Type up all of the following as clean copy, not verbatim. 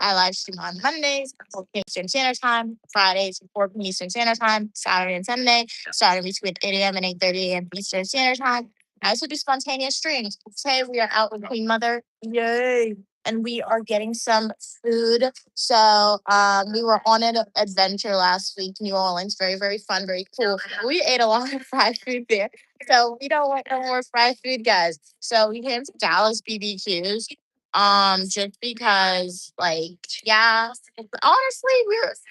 I live stream on Mondays, 4 p.m. Eastern Standard Time, Fridays, 4 p.m. Eastern Standard Time, Saturday and Sunday, starting between 8 a.m. and 8:30 a.m. Eastern Standard Time. I also do spontaneous streams. Today we are out with Queen Mother. Yay! And we are getting some food. So we were on an adventure last week, New Orleans. Very, very fun, very cool. We ate a lot of fried food there. So we don't want no more fried food, guys. So we came to Dallas BBQs. Just because, like, yeah, honestly,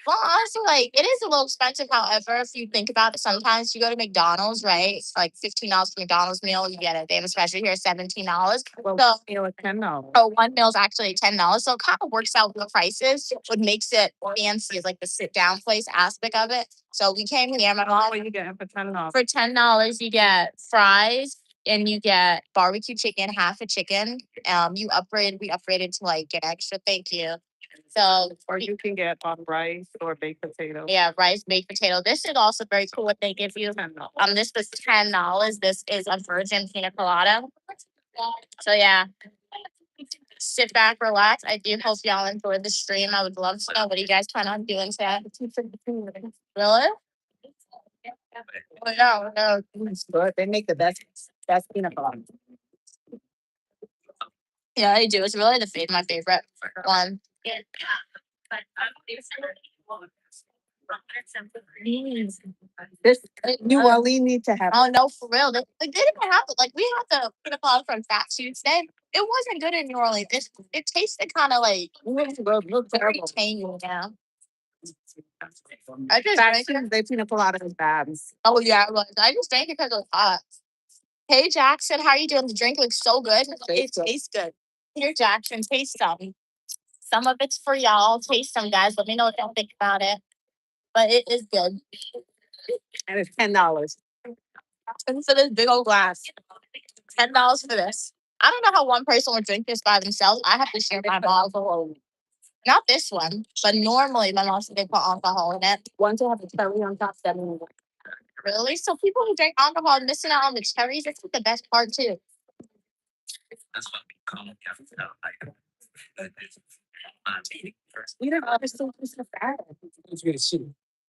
honestly, like, it is a little expensive. However, if you think about it, sometimes you go to McDonald's, right? It's like $15 for McDonald's meal. You get it. They have a special here, $17. Well, So, meal at $10. so one meal is actually $10. So it kind of works out with the prices. What makes it fancy is like the sit down place aspect of it. So we came here. My mom, What are you getting for $10? for $10, you get fries and you get barbecue chicken, half a chicken. We upgraded to like get extra. Thank you. So Or you can get rice or baked potato. yeah, rice, baked potato. This is also very cool. What they give you. $10. This was $10. This is a virgin pina colada. So yeah, sit back, relax. I do hope y'all enjoyed the stream. I would love to know what do you guys plan on doing today. Really? Oh, no. It's good. They make the best peanut butter. Yeah, I do. It's really my favorite one. This New Orleans need to have. Oh no, for real. They didn't have it. Like we had the pina colada from Fat Tuesday. It wasn't good in New Orleans. It tasted kind of like very tangy now. I just drank it. They peanut colada is bad. Oh yeah, it was. I just drank it because it was hot. Hey Jackson, how are you doing? The drink looks so good. It tastes good. Here, Jackson, taste some. Some of it's for y'all. Taste some, guys. Let me know what y'all think about it. But it is good. And it's $10. And for this big old glass. $10 for this. I don't know how one person would drink this by themselves. I have to share my bottle. Not this one, but normally my mom said they put alcohol in it. One to have a cherry on top, $7. Really? So people who drink alcohol are missing out on the cherries. That's like the best part too. That's what we call it. We don't understand what's the bad.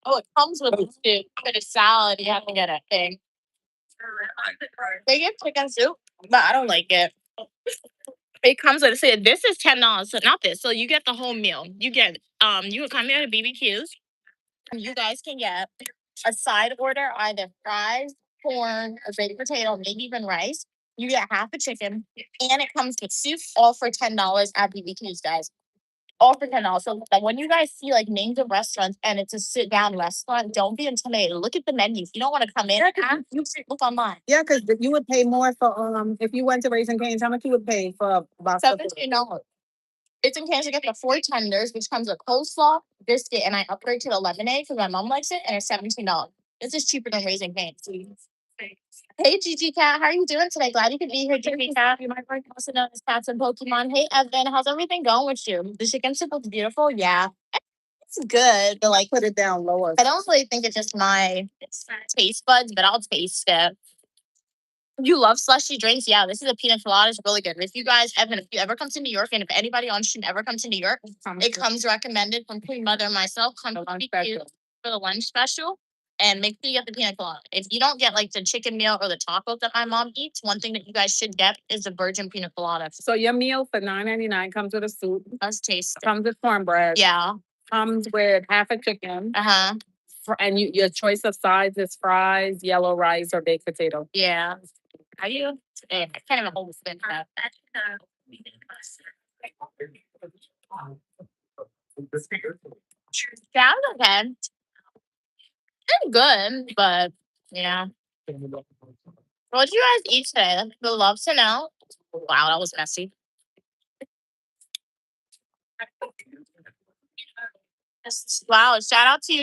Oh, it comes with the soup. For the salad, you have to get a thing. They give chicken soup, but I don't like it. It comes with this is $10, so not this. So you get the whole meal. You get you can come here to BBQs. You guys can get a side order, either fries, corn, a baked potato, maybe even rice. You get half a chicken, and it comes with soup, all for $10 at BBQs, guys. All for $10. So like when you guys see like names of restaurants and it's a sit down restaurant, don't be intimidated. Look at the menus. You don't want to come in. You look online. Yeah, because you would pay more for if you went to Raising Cane's. How much you would pay for about $17. It's in case I get the 4 tenders, which comes with coleslaw, biscuit, and I upgrade to the lemonade because my mom likes it, and it's $17. This is cheaper than Raising Cane's. Hey Gigi Cat, how are you doing today? Glad you could be here, Gigi Cat. You might also known as Cats and Pokemon. Hey Evan, how's everything going with you? The chicken soup looks beautiful. Yeah, it's good, but like put it down lower. I don't really think it's just my taste buds, but I'll taste it. You love slushy drinks? Yeah, this is a pina colada. It's really good. If you guys, Evan, if you ever come to New York, and if anybody on stream ever comes to New York, it comes recommended from Queen Mother and myself. Come to for the lunch special, and make sure you get the pina colada. If you don't get like the chicken meal or the tacos that my mom eats, one thing that you guys should get is the virgin pina colada. So your meal for $9.99 comes with a soup. Let's taste it. Comes with cornbread. Yeah. Comes with half a chicken. Uh-huh. And your choice of sides is fries, yellow rice, or baked potato. Yeah. Are you? I can't even hold the spin. Yeah, okay. It's good, but yeah. What did you guys eat today? Would love to know. Wow, that was messy. Wow, shout out to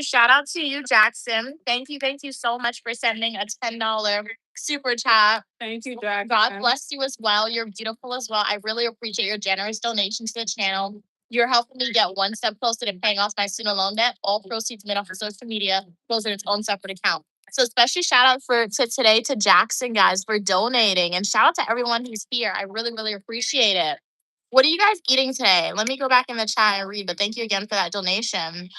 you, Jackson. Thank you so much for sending a $10 super chat. Thank you, Jackson. God bless you as well. You're beautiful as well. I really appreciate your generous donations to the channel. You're helping me get one step closer to paying off my student loan debt. All proceeds made off of social media goes in its own separate account. So especially shout out to today to Jackson, guys, for donating. And shout out to everyone who's here. I really, really appreciate it. What are you guys eating today? Let me go back in the chat and read, but thank you again for that donation.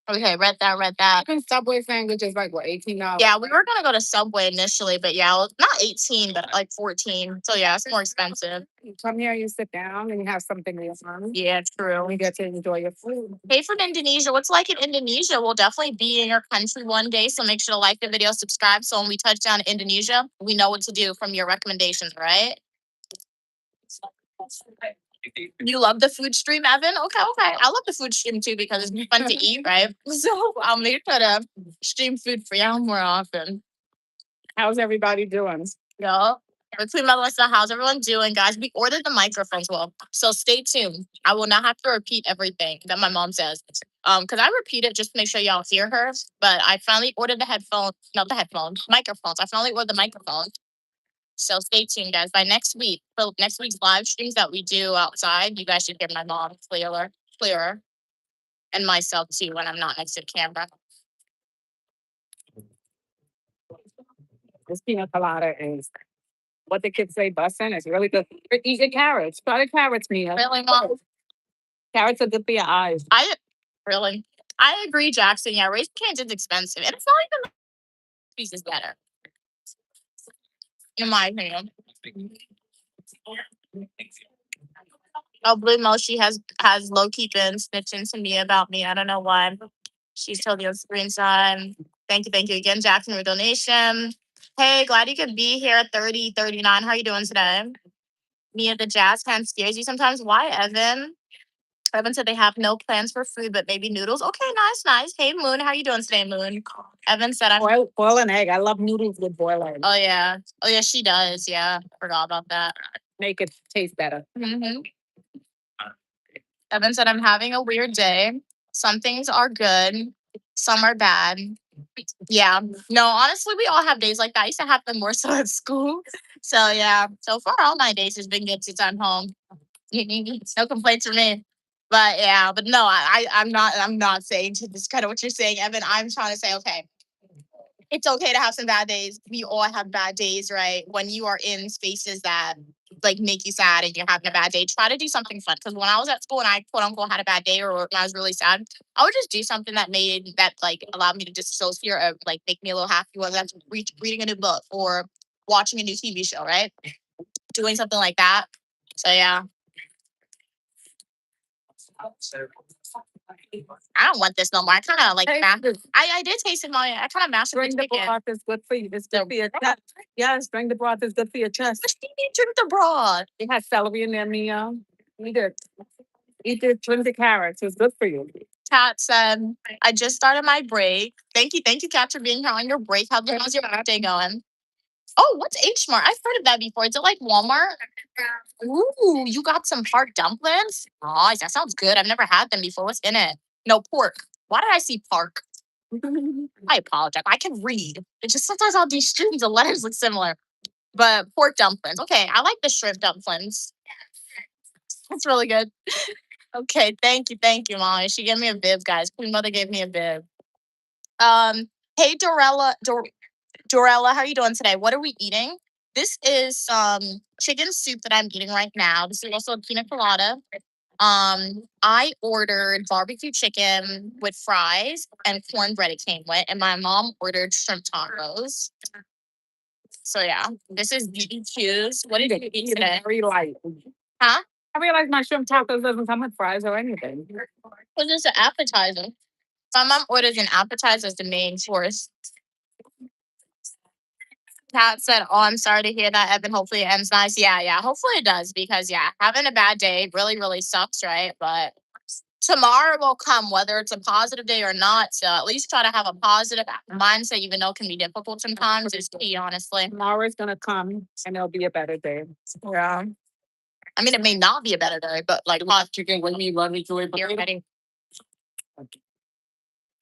Okay, read that. Chicken Subway sandwich is like what, $18? Yeah, we were gonna go to Subway initially, but yeah, well, not 18, but like 14. So yeah, it's more expensive. You come here, you sit down, and you have something to eat. Yeah, true. You get to enjoy your food. Hey, from Indonesia. What's like in Indonesia? We'll definitely be in your country one day. So make sure to like the video, subscribe. So when we touch down in Indonesia, we know what to do from your recommendations, right? You love the food stream, Evan? Okay. I love the food stream too because it's fun to eat, right? So I'll make sure to stream food for y'all more often. How's everybody doing? Yeah. Between Melissa, how's everyone doing, guys? We ordered the microphones, well, so stay tuned. I will not have to repeat everything that my mom says. Because I repeat it just to make sure y'all hear her. But I finally ordered the microphones. I finally ordered the microphones. So stay tuned, guys. By next week, for next week's live streams that we do outside, you guys should hear my mom clearer, and myself too when I'm not next to the camera. This peanut colada is what the kids say bussin'. It's really good. Eat your carrots. Try the carrots, Mia. Really, Mom? Carrots are good for your eyes. I agree, Jackson. Yeah, Raisin Cane's is expensive, and it's not even piece is better, in my opinion. Oh, Blue Moshi has low key been snitching to me about me. I don't know why. She's totally on screenshot. Thank you again, Jackson, for donation. Hey, glad you could be here at 3039. How are you doing today? Mia, the jazz fan scares you sometimes. Why, Evan? Evan said they have no plans for food, but maybe noodles. Okay, nice. Hey, Moon, how are you doing today, Moon? Evan said I'm. Boil an egg. I love noodles with boiled egg. Oh yeah, she does. Yeah, forgot about that. Make it taste better. Mm-hmm. Evan said I'm having a weird day. Some things are good, some are bad. Yeah, no, honestly, we all have days like that. I used to have them more so at school. So yeah, so far all my days has been good since I'm home. No complaints from me. But yeah, but no, I'm not saying to this kind of what you're saying, Evan. I'm trying to say, okay, it's okay to have some bad days. We all have bad days, right? When you are in spaces that like make you sad and you're having a bad day, try to do something fun. Because when I was at school and I quote unquote had a bad day or when I was really sad, I would just do something that allowed me to dissociate or like make me a little happy, whether that's reading a new book or watching a new TV show, right? Doing something like that. So yeah. I don't want this no more. I kind of like I did taste it, Molly. I kind of mastered Drink the broth is good for you. It's good for your chest. Yes, drink the broth is good for your chest. What do you mean drink the broth? It has celery in there, Mia. Eat it. Drink the carrots. It's good for you. Kat said, I just started my break. Thank you, Kat, for being here on your break. How's your day going? Oh, what's H Mart? I've heard of that before. Is it like Walmart? Ooh, you got some pork dumplings? Nice, that sounds good. I've never had them before. What's in it? No, pork. Why did I see pork? I apologize. I can read. It's just sometimes all these strings of letters look similar. But pork dumplings. Okay, I like the shrimp dumplings. That's really good. Okay, thank you, Molly. She gave me a bib, guys. Queen Mother gave me a bib. Hey, Dorella, how are you doing today? What are we eating? This is chicken soup that I'm eating right now. This is also a pina colada. I ordered barbecue chicken with fries and cornbread it came with, and my mom ordered shrimp tacos. So yeah, this is BBQ's. What did you eat today? Very light. Huh? I realize my shrimp tacos doesn't come with fries or anything. Was this an appetizer? My mom orders an appetizer as the main course. Kat said, oh, I'm sorry to hear that, Evan. Hopefully it ends nice. Yeah. Hopefully it does because, yeah, having a bad day really, really sucks, right? But tomorrow will come, whether it's a positive day or not. So at least try to have a positive mindset, even though it can be difficult sometimes, is key, honestly. Tomorrow's going to come and it'll be a better day. Yeah. I mean, it may not be a better day, but like hot chicken with me, run me through it. you're ready.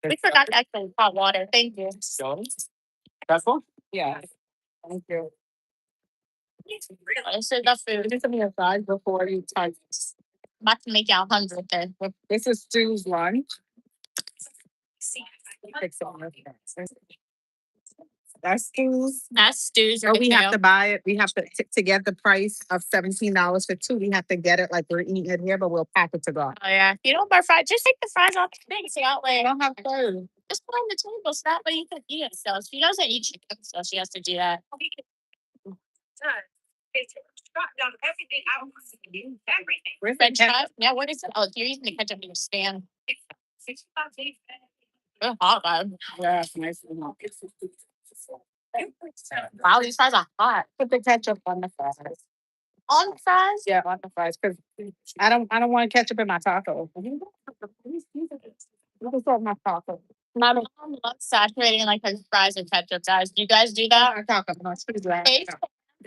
We forgot to actually hot water. Thank you. That's one? Yeah. Thank you. This is the food. This is me aside before you touch. About to make y'all hungry there. This is Stu's lunch. Fix it on her face. That's Stu's. That's Stu's. Or Right we have to there. buy it. We have to get the price of $17 for two. We have to get it like we're eating it here, but we'll pack it to go. Oh yeah. You don't buy fries. Just take the fries off the thing. So that way I don't have food. just put on the table so that way you can eat it. So she doesn't eat chicken, so she has to do that. Where's the French ketchup? fries? Yeah, what is it? Oh, you're using the ketchup in your stand. They're hot, guys. Yeah, it's nice and hot. Wow, these fries are hot. Put the ketchup on the fries. On the fries? Yeah, on the fries, because I don't want ketchup in my taco. You can salt my taco. My mom loves saturating like her fries with ketchup, guys. Do you guys do that? My taco, no, it's pretty dry. Hey,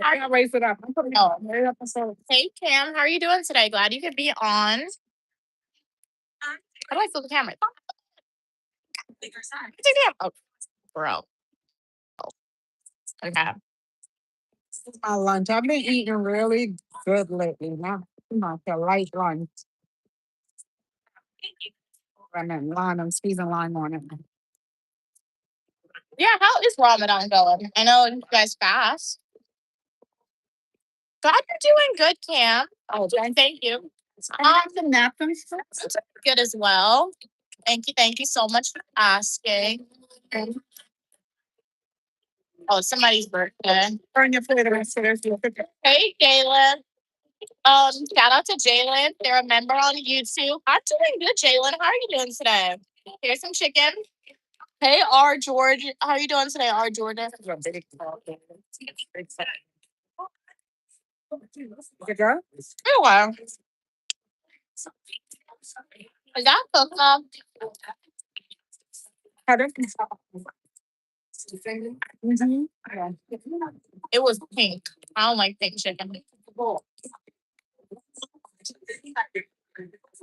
I gotta raise it up. I'm putting it Oh. right up the salt. Hey Cam, how are you doing today? Glad you could be on. How do I fill the camera? Take the camera. Oh, bro. Oh. Okay. This is my lunch. I've been eating really good lately. Now, a light lunch. And then lime, I'm squeezing lime on it. Yeah, how is Ramadan going? I know you guys fast. Glad you're doing good, Cam. Oh, thank you. I have some napkins. Good as well. Thank you so much for asking. Oh, somebody's birthday. Burn your plate around so there's no picture. Hey, Jalen. Shout out to Jalen. They're a member on YouTube. I'm doing good, Jalen. How are you doing today? Here's some chicken. Hey, R. George. How are you doing today, R. Jordan? Good girl? Oh, wow. Is that cooked, Mom? Pardon? It was pink. I don't like pink chicken.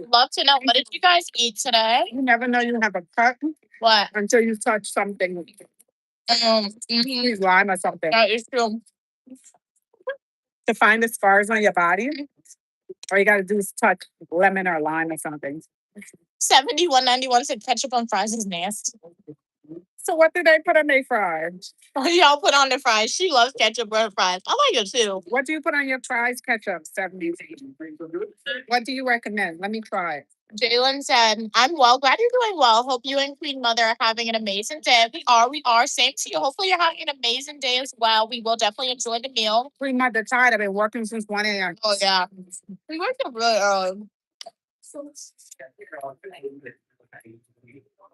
Love to know, what did you guys eat today? You never know you have a cut What? until you touch something. Squeeze lime or something. That is true. To find the scars on your body, all you gotta do is touch lemon or lime or something. 71.91 said ketchup on fries is nasty. So what did they put on their fries? Y'all put on the fries. She loves ketchup on fries. I like it too. What do you put on your fries? Ketchup, 70. What do you recommend? Let me try it. Jalen said, I'm well. Glad you're doing well. Hope you and Queen Mother are having an amazing day. We are. Same to you. Hopefully you're having an amazing day as well. We will definitely enjoy the meal. Pretty much the tired. I've been working since 1 a.m. Oh yeah. We worked up really early.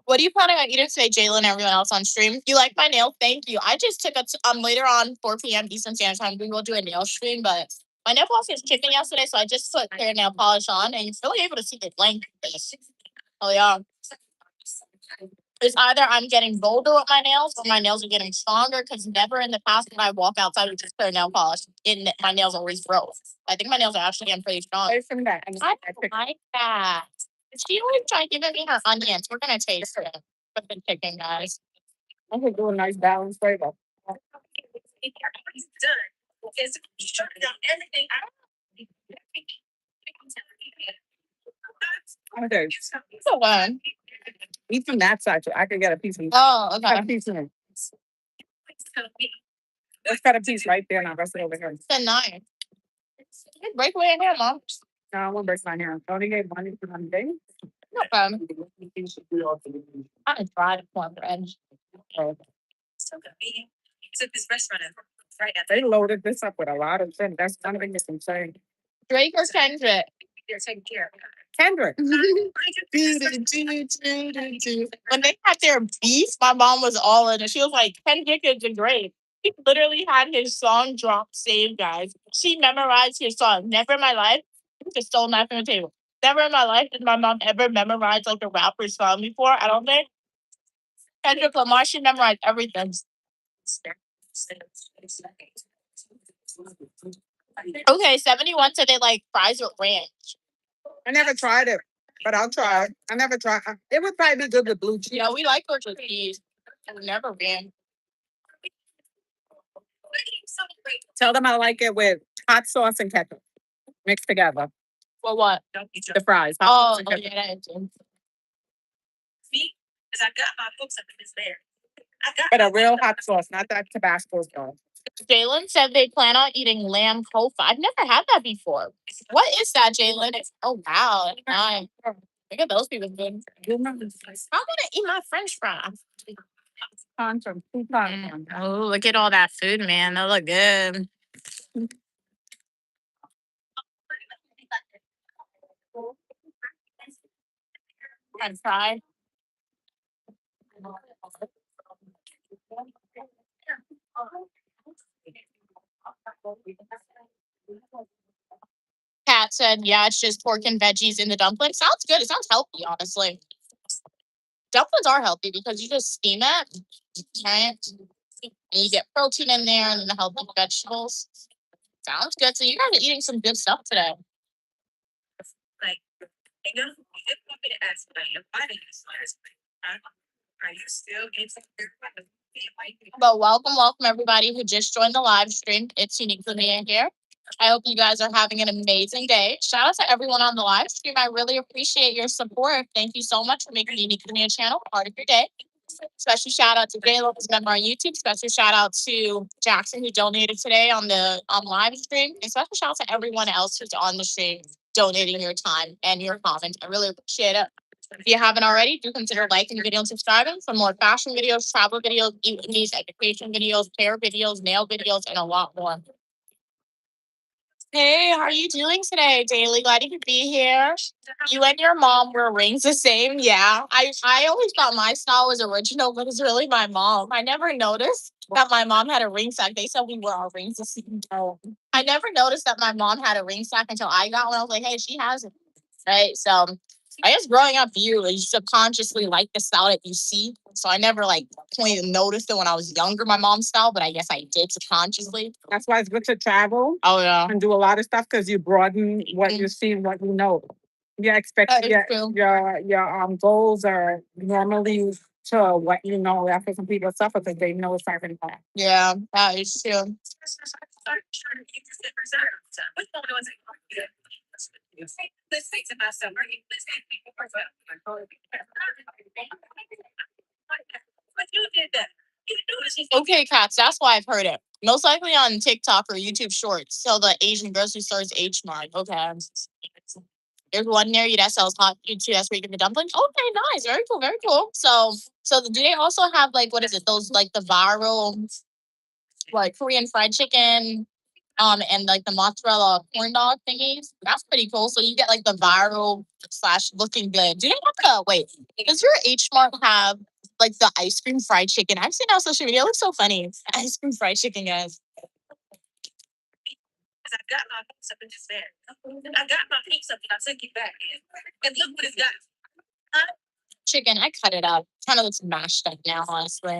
What are you planning on eating today, Jalen, and everyone else on stream? You like my nail? Thank you. I just took later on 4 p.m. Eastern Standard Time. We will do a nail stream, but my nail polish was chipping yesterday, so I just put clear nail polish on, and you're really able to see the length of this. Oh yeah. It's either I'm getting bolder with my nails or my nails are getting stronger, because never in the past when I walk outside with just clear nail polish, my nails always grow. I think my nails are actually getting pretty strong. Away from that. I like that. She always try giving me her onions. We're gonna taste it. With the chicken, guys. I could do a nice balanced flavor. Okay. So one. Eat from that side so I can get a piece of Oh, cut a okay. piece in it. Let's cut a piece right there now. Rest it over here. It's a 9. Break away in here, Mom. No, I won't break my hair. I only gave money for one day. No problem. I tried cornbread. They loaded this up with a lot of things. That's one thing that's insane. Drake or Kendrick? Kendrick. When they had their beef, my mom was all in it. She was like, Kendrick is a great. He literally had his song drop saved, guys. She memorized his song. Never in my life, just stole a knife from the table. Never in my life did my mom ever memorize like a rapper's song before. I don't think. Kendrick Lamar, she memorized everything. Okay, 71 said they like fries with ranch. I never tried it, but I'll try it. I never tried. It would probably be good with blue cheese. Yeah, we like it with cheese. We never ran. Tell them I like it with hot sauce and ketchup mixed together. For what? The fries. Hot Oh, sauce and ketchup. yeah, that is. But a real hot sauce, not that Tabasco sauce. Jalen said they plan on eating lamb kofa. I've never had that before. What is that, Jalen? Oh wow, nice. Look at those people good. I want to eat my French fries. Conchon, two conchon. Oh, look at all that food, man. That look good. French fry. Kat said, yeah, it's just pork and veggies in the dumpling. Sounds good. It sounds healthy, honestly. Dumplings are healthy because you just steam it, right? And you get protein in there and then the healthy vegetables. Sounds good. So you guys are eating some good stuff today. But welcome everybody who just joined the live stream. It's Uniquely Mia here. I hope you guys are having an amazing day. Shout out to everyone on the live stream. I really appreciate your support. Thank you so much for making the Uniquely Mia channel part of your day. Special shout out to Gayla, who's a member on YouTube. Special shout out to Jackson, who donated today on live stream. And special shout out to everyone else who's on the stream donating your time and your comments. I really appreciate it. If you haven't already, do consider liking the video and subscribing for more fashion videos, travel videos, these education videos, hair videos, nail videos, and a lot more. Hey, how are you doing today, Daily? Glad you could be here. You and your mom wear rings the same. Yeah. I always thought my style was original, but it's really my mom. I never noticed that my mom had a ring sack. They said we wear our rings the same. I never noticed that my mom had a ring sack until I got one. I was like, hey, she has it. Right. So I guess growing up, you subconsciously like the style that you see. So I never noticed it when I was younger, my mom's style, but I guess I did subconsciously. That's why it's good to travel Oh yeah. and do a lot of stuff because you broaden what you see and what you know. Yeah, That is true. your goals are normally to what you know. After some people suffer because they know it's not going to happen. Yeah, that is true. Okay, Cats, that's why I've heard it. Most likely on TikTok or YouTube Shorts. So the Asian grocery stores H Mart. Okay. There's one near you that sells hot food too. That's where you get the dumplings. Okay, nice. Very cool. Very cool. So do they also have what is it? Those the viral Korean fried chicken, and the mozzarella corn dog thingies. That's pretty cool. So you get the viral / looking good. Do they have does your H Mart have the ice cream fried chicken? I've seen it on social media. It looks so funny. Ice cream fried chicken, guys. I got my piece up and just there. I got my piece up and I took it back in. And look what it's got. Chicken, I cut it up. Kind of looks mashed up now, honestly.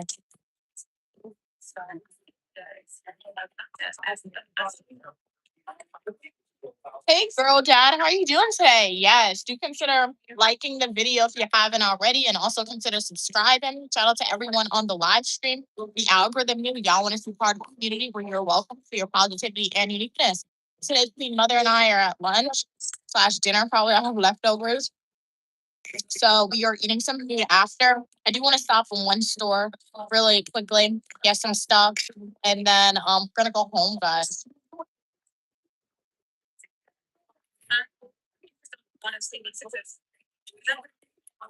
Hey girl dad, how are you doing today? Yes, do consider liking the video if you haven't already, and also consider subscribing. Shout out to everyone on the live stream. The algorithm knew y'all want to be part of the community where you're welcome for your positivity and uniqueness. Today's between mother and I are at lunch / dinner, probably I have leftovers. So we are eating some food after. I do want to stop in one store really quickly, get some stuff, and then we're gonna go home, guys.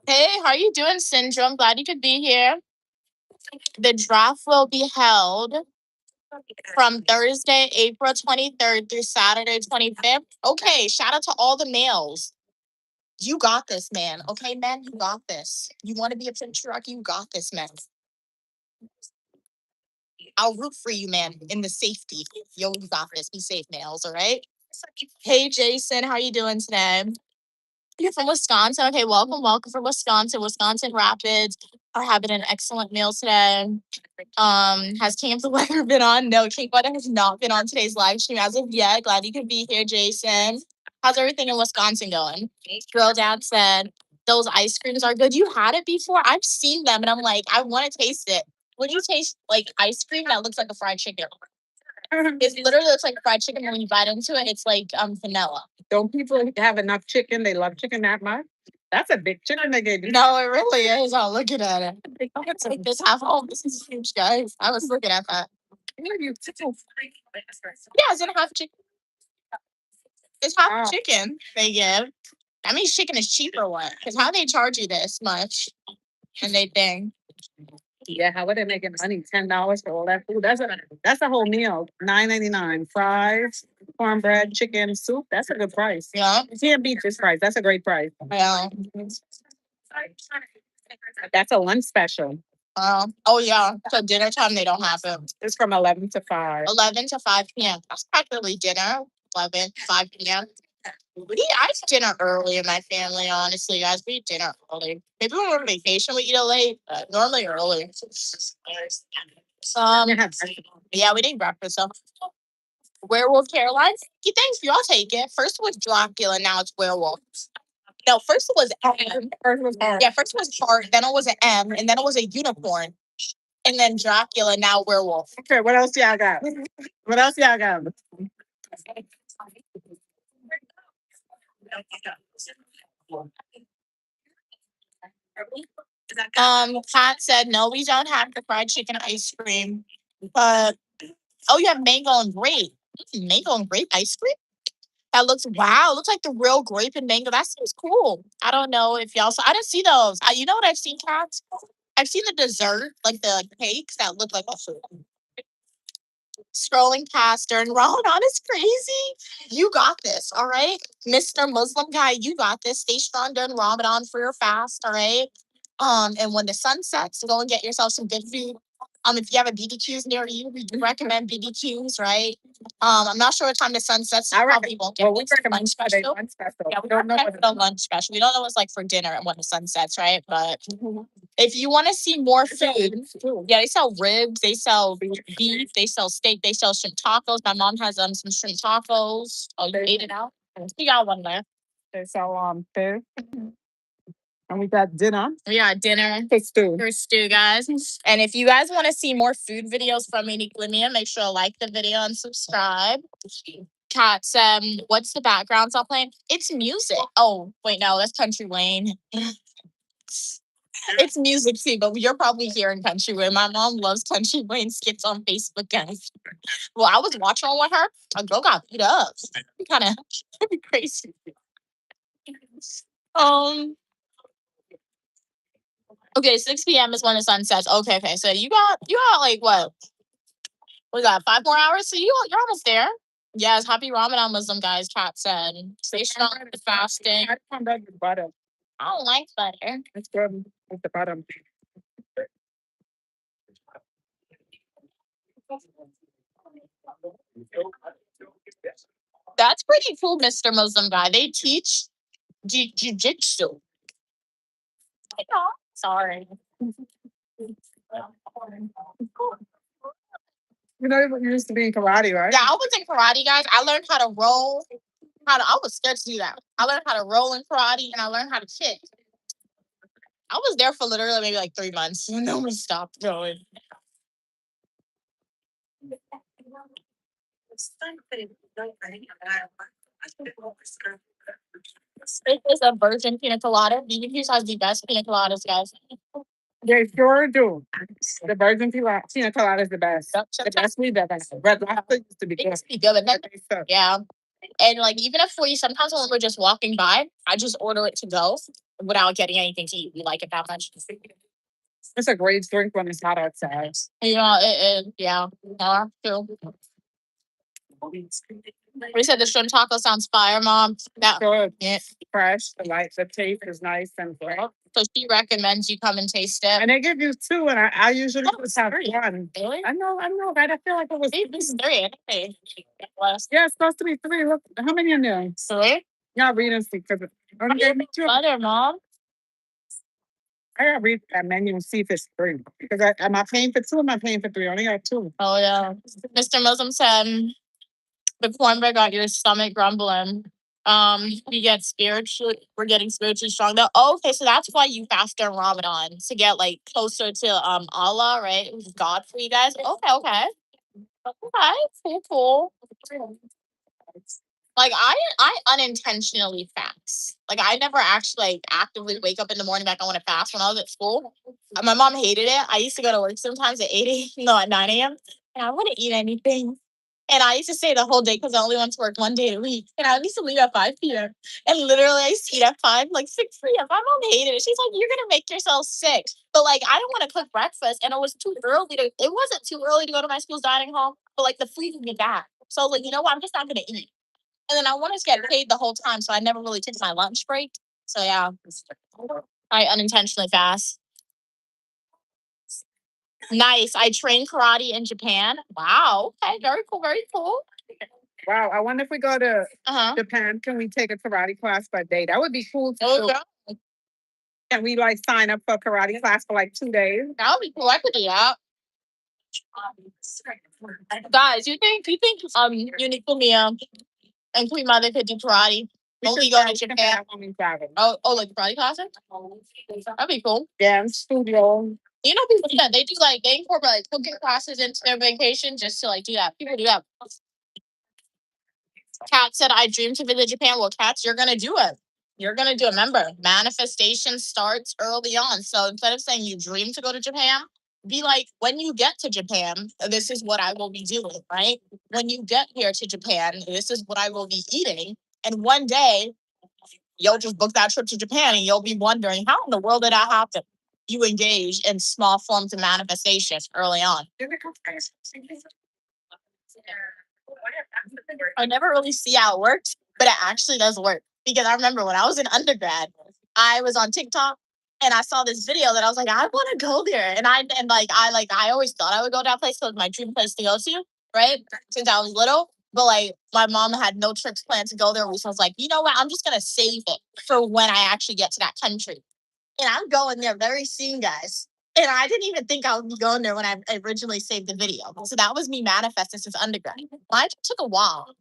Hey, how are you doing, Syndrome? Glad you could be here. The draft will be held from Thursday, April 23rd through Saturday, 25th. Okay, shout out to all the males. You got this, man. Okay, man, you got this. You want to be a picture rock? You got this, man. I'll root for you, man, in the safety. Yo, you got this. Be safe, males, all right? Hey, Jason, how you doing today? You're from Wisconsin. Okay, welcome from Wisconsin. Wisconsin Rapids are having an excellent meal today. Has King of the Weather been on? No, King Weather has not been on today's live stream as of yet. Glad you could be here, Jason. How's everything in Wisconsin going? Girl dad said those ice creams are good. You had it before? I've seen them and I'm like, I want to taste it. Would you taste ice cream that looks like a fried chicken? It literally looks like fried chicken, and when you bite into it, it's vanilla. Don't people have enough chicken? They love chicken that much? That's a big chicken they gave you. No, it really is. I'm looking at it. I'm gonna take this half home. This is huge, guys. I was looking at that. Yeah, it's in half chicken. It's half Wow. chicken they give. That means chicken is cheap or what? Because how they charge you this much and they think. Yeah, how would they making money? $10 for all that food? That's a whole meal. $9.99. Fries, cornbread, chicken, soup. That's a good price. Yeah. You can't beat this price. That's a great price. Yeah. That's a lunch special. Oh yeah. So dinner time they don't have it. It's from 11 to 5. 11 to 5 p.m. That's practically dinner. 11, 5 p.m. I eat dinner early in my family, honestly, guys. We eat dinner early. Maybe when we're on vacation, we eat it late, but normally early. Yeah, we did breakfast. So, Werewolf Caroline. Thank you. I'll take it. First was Dracula, now it's werewolf. No, first it was M. First was hard. Yeah, first it was heart, then it was an M, and then it was a unicorn, and then Dracula, now werewolf. Okay, what else y'all got? What else y'all got? Pat said no, we don't have the fried chicken ice cream, but oh, you have mango and grape. Mango and grape ice cream. That looks wow. Looks like the real grape and mango. That seems cool. I don't know if y'all saw. I didn't see those. You know what I've seen, cats? I've seen the dessert, like the cakes that look like a food. Scrolling past during Ramadan is crazy. You got this, all right? Mr. Muslim guy, you got this. Stay strong during Ramadan for your fast, all right? And when the sun sets, go and get yourself some good food. If you have a BBQs near you, we do recommend BBQs, right? I'm not sure what time the sun sets. So I you probably won't get Well, we this recommend lunch special. lunch special. Yeah, we don't know recommend the lunch special. We don't know what's like for dinner and when the sun sets, right? But if you want to see more food, yeah, they sell ribs, they sell beef, they sell steak, they sell shrimp tacos. My mom has some shrimp tacos. Oh, you ate it out? You got one there. They sell fish. And we got dinner. We got dinner. For stew. For stew, guys. And if you guys want to see more food videos from Unique Limia, make sure to like the video and subscribe. Cats, what's the background song playing? It's music. Oh, wait, no, that's Country Wayne. It's music too, but you're probably hearing Country Wayne. My mom loves Country Wayne skits on Facebook, guys. Well, I was watching one with her. A girl got beat up. Kind of crazy. Okay, 6 p.m. is when the sun sets. Okay. So you got like what? We got 5 more hours. So you're almost there. Yes, happy Ramadan, Muslim guys. Kat said, stay strong with fasting. I come back with butter. I don't like butter. It's good with the butter. That's pretty cool, Mr. Muslim guy. They teach jiu-jitsu. I know. Sorry. You know, you used to be in karate, right? Yeah, I was in karate, guys. I learned how to roll. I was scared to do that. I learned how to roll in karate and I learned how to kick. I was there for literally maybe like 3 months and then we stopped going. This is a virgin pina colada. BBQs has the best pina coladas, guys. They sure do. The virgin pina colada is the best. Yep. The best we've ever had. Red Lobster used to be It good. used to be good, but then, yeah. And like even if sometimes when we're just walking by, I just order it to go without getting anything to eat. We like it that much. It's a great drink when it's hot outside. You know, yeah. True. We said the shrimp taco sounds fire, Mom. Good. Yeah. Fresh. The taste is nice and fresh. So she recommends you come and taste it. And they give you 2, and I usually just have 1. Really? I know, right? I feel like it was. It was 3. Okay. Yeah, it's supposed to be 3. Look, how many in there? 3? Y'all read and see, because only gave me 2. Butter, Mom. I gotta read that menu and see if it's 3. Because am I paying for 2 or am I paying for 3? I only got 2. Oh yeah. Mr. Muslim said the cornbread got your stomach grumbling. You get we're getting spiritually strong. Okay, so that's why you fast during Ramadan to get like closer to Allah, right? It was God for you guys. Okay. Cool. Like I unintentionally fast. Like I never actually like actively wake up in the morning like I want to fast when I was at school. My mom hated it. I used to go to work sometimes at 8 a.m. No, at 9 a.m. and I wouldn't eat anything. And I used to stay the whole day because I only went to work 1 day a week. And I used to leave at 5 p.m. And literally I used to eat at 5, like 6 p.m. My mom hated it. She's like, you're gonna make yourself sick. But like I don't want to cook breakfast and it was too early to it wasn't too early to go to my school's dining hall, but like the food would be bad. So I was like, you know what, I'm just not gonna eat. And then I wanted to get paid the whole time, so I never really took my lunch break. So yeah, I unintentionally fast. Nice. I trained karate in Japan. Wow. Okay. Very cool. Very cool. Wow, I wonder if we go to Uh huh. Japan, can we take a karate class per day? That would be cool to Oh, do. yeah. Can we like sign up for a karate class for like 2 days? That would be cool. I could do that. Guys, you think Uniqlo and Queen Mother could do karate? Only should go try- to we can Japan. have one in travel. Oh, like karate classes? That'd be cool. Yeah, studio. You know, people do that. They do like they incorporate like cooking classes into their vacation just to like do that. People do that. Kat said, I dream to visit Japan. Well, Kat, you're gonna do it. You're gonna do it. Remember, manifestation starts early on. So instead of saying you dream to go to Japan, be like, when you get to Japan, this is what I will be doing, right? When you get here to Japan, this is what I will be eating. And one day you'll just book that trip to Japan and you'll be wondering, how in the world did that happen? You engage in small forms of manifestation early on. I never really see how it works, but it actually does work. Because I remember when I was in undergrad, I was on TikTok and I saw this video that I was like, I want to go there. And I always thought I would go to that place. So it was my dream place to go to, right? Since I was little. But like my mom had no trips planned to go there. So I was like, you know what? I'm just gonna save it for when I actually get to that country. And I'm going there very soon, guys. And I didn't even think I would be going there when I originally saved the video. So that was me manifesting since undergrad. Mine took a while.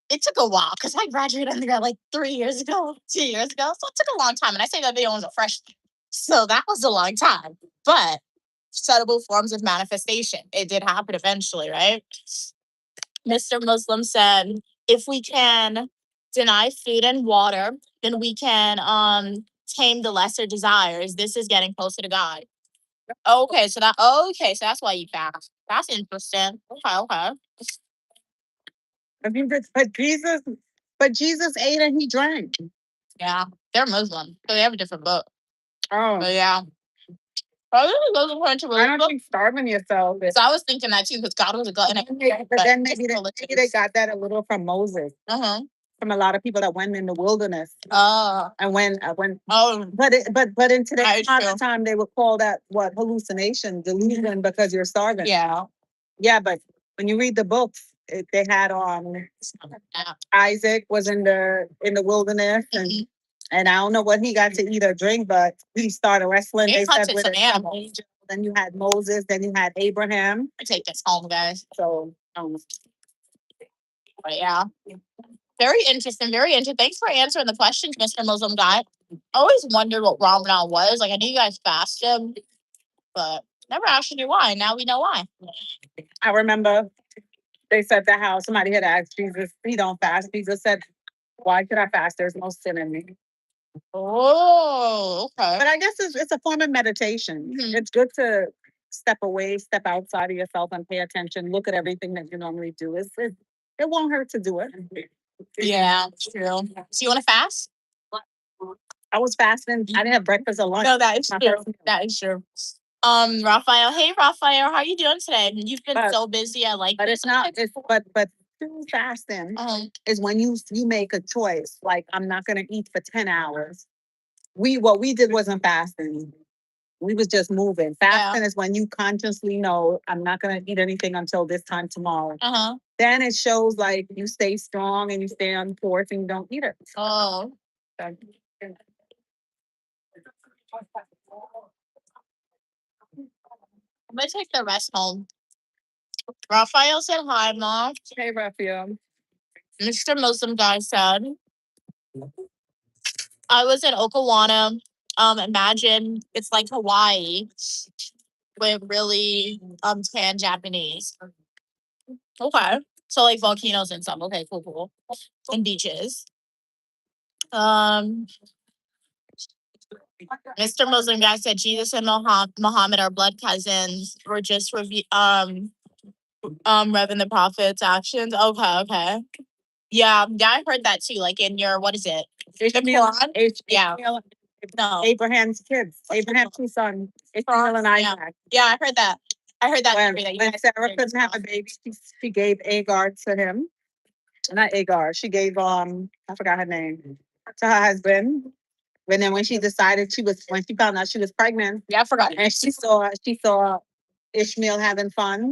It took a while because I graduated undergrad like 3 years ago, 2 years ago. So it took a long time. And I saved that video when I was a freshman. So that was a long time. But subtle forms of manifestation. It did happen eventually, right? Mr. Muslim said, if we can deny food and water, then we can tame the lesser desires. This is getting closer to God. Okay, so that's why you fast. That's interesting. Okay. I mean, but Jesus ate and he drank. Yeah, they're Muslim, so they have a different book. Oh, But yeah. I really wasn't according to I religion don't book. think starving yourself is. So I was thinking that too, because God was a glutton. But then maybe they got that a little from Moses, Uh-huh. from a lot of people that went in the wilderness. Oh. And when Oh. but in today's That is true. time they would call that what hallucination, delusion because you're starving. Yeah. Yeah, but when you read the books, they had Yeah. Isaac was in the wilderness Mhm. and I don't know what he got to eat or drink, but he started wrestling. They They said hunted with some some animals. angel. Then you had Moses, then you had Abraham. I take this home, guys. So But yeah. Very interesting. Very interesting. Thanks for answering the questions, Mr. Muslim guy. I always wondered what Ramadan was. Like I knew you guys fasted, but never actually knew why. Now we know why. I remember they said that how somebody had asked Jesus, he don't fast. Jesus said, why should I fast? There's no sin in me. Oh, okay. But I guess it's a form of meditation. Mhm. It's good to step away, step outside of yourself and pay attention. Look at everything that you normally do. It won't hurt to do it. Yeah, true. So you want to fast? I was fasting. I didn't have breakfast or lunch. No, that is My true. first meal. That is true. Raphael. Hey, Raphael. How are you doing today? You've been But- so busy. I like But this. it's not. It's but true fasting is when you make a choice. Like I'm not gonna eat for 10 hours. What we did wasn't fasting. We was just moving. Fasting is when you consciously know I'm not gonna eat anything until this time tomorrow. Uh-huh. Then it shows like you stay strong and you stay on course and you don't eat it. Oh. So, I'm gonna take the rest home. Raphael said hi, Mom. hey, Raphael. Mr. Muslim guy said, I was in Okawana. Imagine it's like Hawaii with really tan Japanese. Okay. So like volcanoes and stuff. Okay, cool. And beaches. Mr. Muslim guy said Jesus and Muhammad are blood cousins. We're just revving the prophet's actions. Okay. Yeah, I heard that too. Like in your what is it? Quran? Yeah. No. Abraham's kids. Abraham's two sons. Ishmael and Isaac. Yeah, I heard that. When Sarah couldn't have a baby, she gave Agar to him. Not Agar. She gave I forgot her name, to her husband. And then when she decided when she found out she was pregnant, Yeah, I forgot. and she saw Ishmael having fun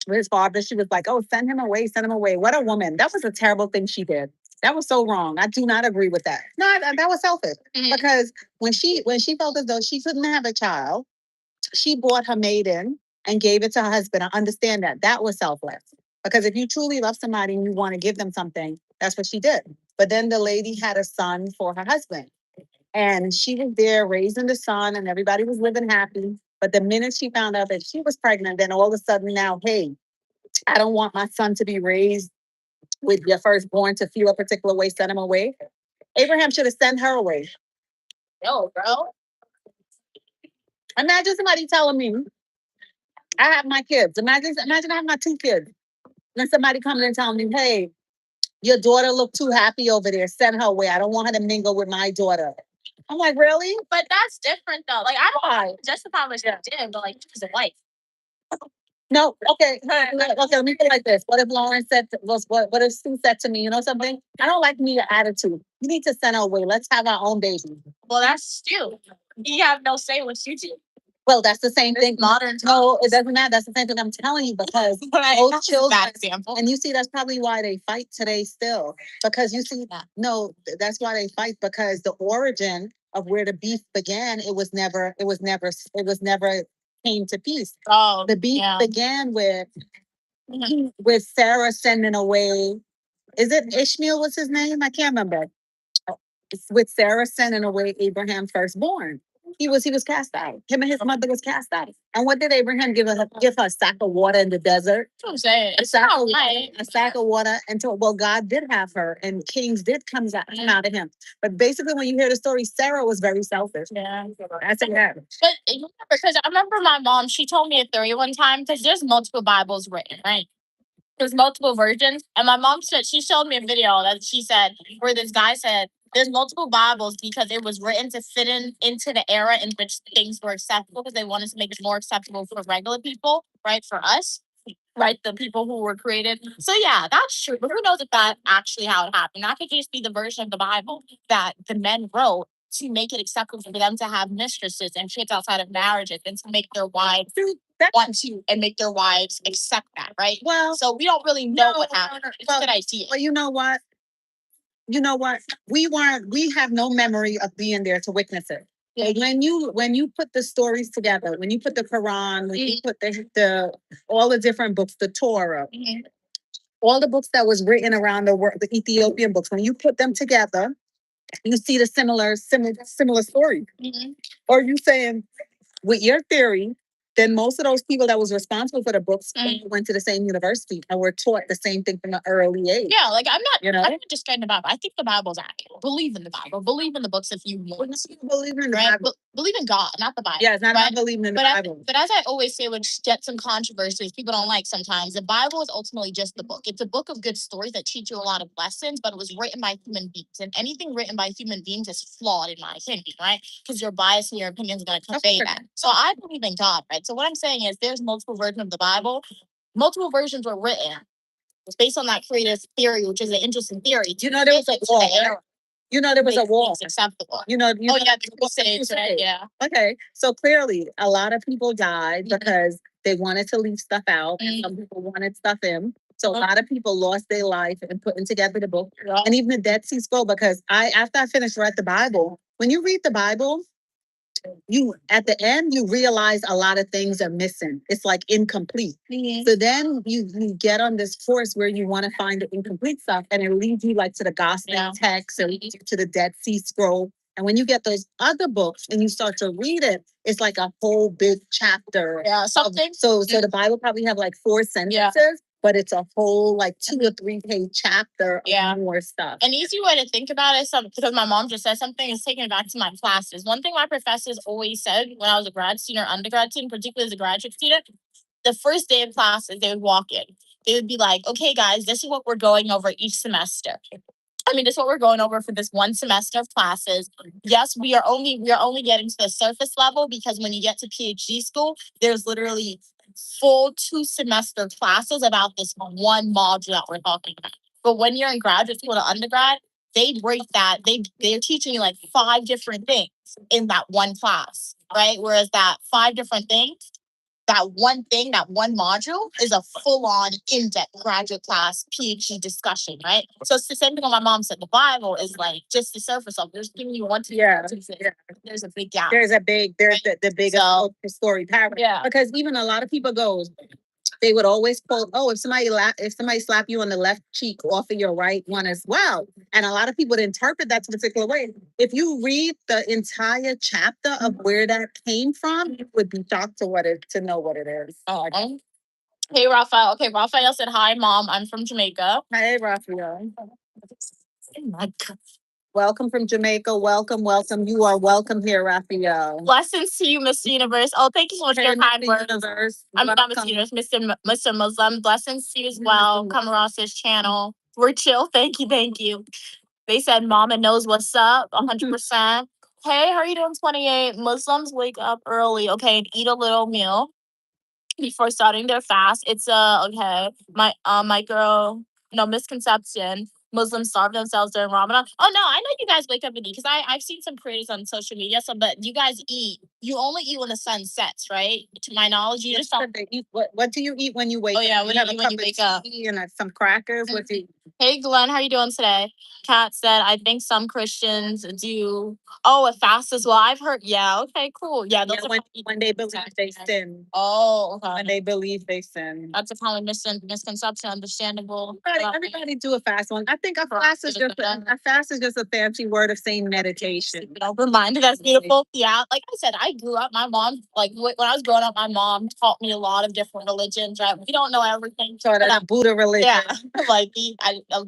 with his father, she was like, "Oh, send him away, send him away." What a woman! That was a terrible thing she did. That was so wrong. I do not agree with that. No, that was selfish. Mhm. Because when she felt as though she couldn't have a child, she bought her maiden and gave it to her husband. I understand that. That was selfless. Because if you truly love somebody and you want to give them something, that's what she did. But then the lady had a son for her husband. And she was there raising the son and everybody was living happy. But the minute she found out that she was pregnant, then all of a sudden now, hey, I don't want my son to be raised with your firstborn to feel a particular way, send him away. Abraham should have sent her away. No, bro. Imagine somebody telling me, I have my kids. Imagine I have my two kids. Then somebody coming and telling me, hey, your daughter looked too happy over there. Send her away. I don't want her to mingle with my daughter. I'm like, really? But that's different though. Like I don't justify what she did, but like she's a wife. No, okay. Okay, let me put it like this. What if Lauren said, what if Sue said to me, you know something? I don't like me your attitude. You need to send her away. Let's have our own baby. Well, that's Stu. You have no say what you do. Well, that's the same thing. Modern. No, it doesn't matter. That's the same thing I'm telling you because both children. Bad example. And you see, that's probably why they fight today still. Because you see, no, that's why they fight because the origin of where the beef began, it was never came to peace. Oh, the beef began with Sarah sending away. Is it Ishmael? Was his name? I can't remember. With Sarah sending away Abraham's firstborn. He was cast out. Him and his mother was cast out. And what did Abraham give her? Give her a sack of water in the desert. That's what I'm saying. A sack of water until God did have her, and kings did come out of him. But basically, when you hear the story, Sarah was very selfish. Yeah, that's it. But because I remember my mom, she told me a theory one time because there's multiple Bibles written, right? There's multiple versions, and my mom said she showed me a video that she said where this guy said there's multiple Bibles because it was written to fit into the era in which things were acceptable because they wanted to make it more acceptable for regular people, right? For us, right? The people who were created. So yeah, that's true. But who knows if that's actually how it happened? That could just be the version of the Bible that the men wrote to make it acceptable for them to have mistresses and kids outside of marriages and to make their wives want to and make their wives accept that, right? Well, so we don't really know what happened. It's a good idea. Well, you know what? We have no memory of being there to witness it. Yeah. When you put the stories together, when you put the Quran, when you put the all the different books, the Torah, all the books that was written around the world, the Ethiopian books, when you put them together, you see the similar story. Or you saying with your theory, then most of those people that was responsible for the books went to the same university and were taught the same thing from an early age. Yeah, like I'm not just getting the Bible. I think the Bible's accurate. Believe in the Bible. Believe in the books if you want. Believe in the Bible. Believe in God, not the Bible. Yeah, it's not about believing in the Bible. But as I always say, which gets some controversies, people don't like sometimes, the Bible is ultimately just the book. It's a book of good stories that teach you a lot of lessons, but it was written by human beings. And anything written by human beings is flawed, in my opinion, right? Because your bias and your opinion is going to convey that. So I believe in God, right? So what I'm saying is there's multiple versions of the Bible. Multiple versions were written. It's based on that creative theory, which is an interesting theory. You know, there was a war. You know, there was a war. Acceptable. Yeah. Okay. So clearly, a lot of people died because they wanted to leave stuff out. And some people wanted stuff in. So a lot of people lost their life in putting together the book. And even the Dead Sea Scroll, because after I finished reading the Bible, when you read the Bible, you at the end you realize a lot of things are missing. It's like incomplete. So then you get on this course where you want to find the incomplete stuff, and it leads you like to the gospel text, it leads you to the Dead Sea Scroll. And when you get those other books and you start to read it, it's like a whole big chapter. Yeah, something. So the Bible probably have like 4 sentences, but it's a whole like 2 or 3 page chapter Yeah. of more stuff. An easy way to think about it is because my mom just said something is taking it back to my classes. One thing my professors always said when I was a grad student or undergrad student, particularly as a graduate student, the first day of classes, they would walk in. They would be like, okay, guys, this is what we're going over each semester. I mean, this is what we're going over for this one semester of classes. Yes, we are only getting to the surface level because when you get to PhD school, there's literally full 2 semester classes about this one module that we're talking about. But when you're in graduate school or undergrad, they break that. They're teaching you like 5 different things in that one class, right? Whereas that 5 different things, that one thing, that one module is a full-on in-depth graduate class PhD discussion, right? So it's the same thing what my mom said. The Bible is like just the surface of it. There's giving you one to there's a big gap. There's the biggest So- story paragraph. Yeah. Because even a lot of people goes, they would always quote, "Oh, if somebody slap you on the left cheek, offer your right one as well." And a lot of people would interpret that to a particular way. If you read the entire chapter of where that came from, you would be shocked to know what it is. Oh. Hey, Raphael. Okay, Raphael said, hi, Mom. I'm from Jamaica. Hey, Raphael. Oh my God. Welcome from Jamaica. Welcome. You are welcome here, Raphael. Blessings to you, Mr. Universe. Oh, thank you so much for your kind Mr. words. Universe. I'm not Mr. Welcome. Universe, Mr. Muslim. Blessings to you as well. Come across this channel. We're chill. Thank you. They said Mama knows what's up, 100%. Hey, how are you doing, 28? Muslims wake up early, okay, and eat a little meal before starting their fast. It's okay. My girl, no misconception. Muslims starve themselves during Ramadan. Oh no, I know you guys wake up and eat because I've seen some creators on social media. So, but you guys eat. You only eat when the sun sets, right? To my knowledge, you just don't. What do you eat when you wake up? Oh yeah, what do you have a eat when cup you of wake up? tea and some crackers. What do you? Hey Glenn, how are you doing today? Kat said, I think some Christians do a fast as well. I've heard, yeah, okay, cool. Yeah, those are When they believe they sin. Oh, okay. When they believe they sin. That's a common misconception, understandable. Everybody do a fast one. I think a fast is just a fancy word of saying meditation. Open minded, that's beautiful. Yeah, like I said, I grew up. My mom, like when I was growing up, my mom taught me a lot of different religions. Right, we don't know everything. So that's Buddha religion. Yeah, like I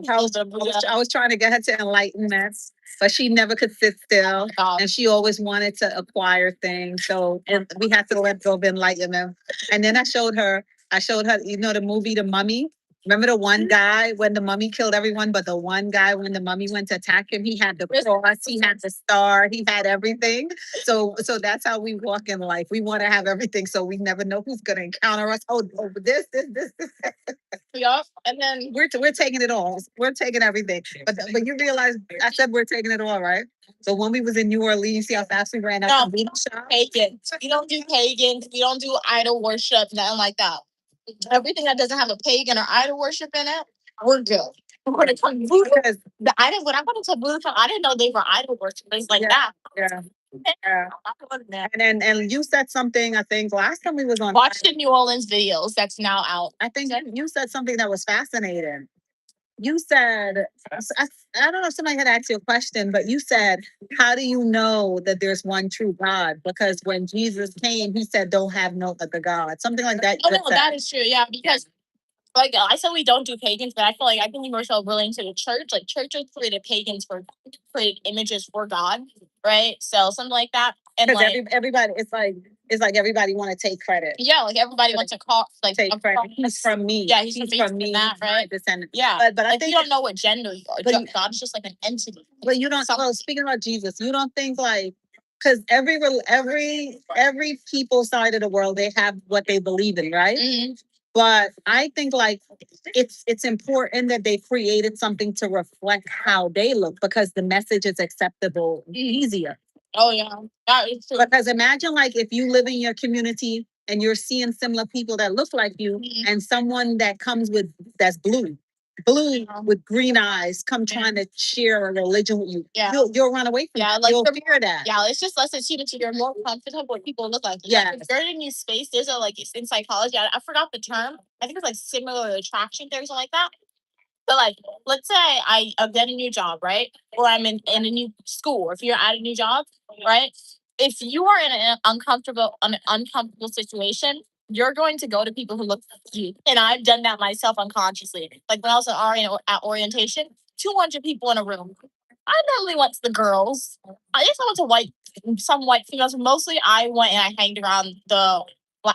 was trying to get her to enlightenment, but she never could sit still, and she always wanted to acquire things. So we had to let go of enlightenment. And then I showed her, the movie The Mummy. Remember the one guy when the mummy killed everyone, but the one guy when the mummy went to attack him, he had the cross, he had the star, he had everything. So that's how we walk in life. We want to have everything, so we never know who's going to encounter us. Oh, this. Yup. And then we're taking it all. We're taking everything. But you realize I said we're taking it all, right? So when we was in New Orleans, you see how fast we ran out of pagans. We don't do pagans. We don't do idol worship, nothing like that. Everything that doesn't have a pagan or idol worship in it, we're good. When it comes to Buddha, when I went into Buddhism, I didn't know they were idol worshipers like that. Yeah. And you said something, I think last time we was on. Watch the New Orleans videos that's now out. I think you said something that was fascinating. You said, I don't know if somebody had asked you a question, but you said, how do you know that there's one true God? Because when Jesus came, he said, don't have no other God. Something like that. Oh, no, that is true. Yeah, because like I said, we don't do pagans, but I feel like I think we more so relating to the church. Like churches created images for God, right? So something like that. And like everybody, it's like everybody want to take credit. Yeah, like everybody wants to call take credit. He's from me. Yeah, he's from me. That, right? Descendant. Yeah, but I think you don't know what gender you are. God's just like an entity. But you don't. Well, speaking about Jesus, you don't think like. Because every people side of the world, they have what they believe in, right? Mm-hmm. But I think like it's important that they created something to reflect how they look because the message is acceptable easier. Oh yeah, that is true. Because imagine like if you live in your community and you're seeing similar people that look like you, and someone that comes that's blue with green eyes come trying to share a religion with you. Yeah. You'll run away from that. Like You'll fear that. Yeah, it's just less achievement. You're more comfortable with people look like. Yeah. If you're in a new space, there's in psychology, I forgot the term. I think it's like similar attraction theory, something like that. But like, let's say I get a new job, right? Or I'm in a new school, or if you're at a new job, right? If you are in an uncomfortable situation, you're going to go to people who look like you. And I've done that myself unconsciously. Like when I was at orientation, 200 people in a room. I normally went to the girls. I guess I went to some white females. Mostly I went and I hanged around the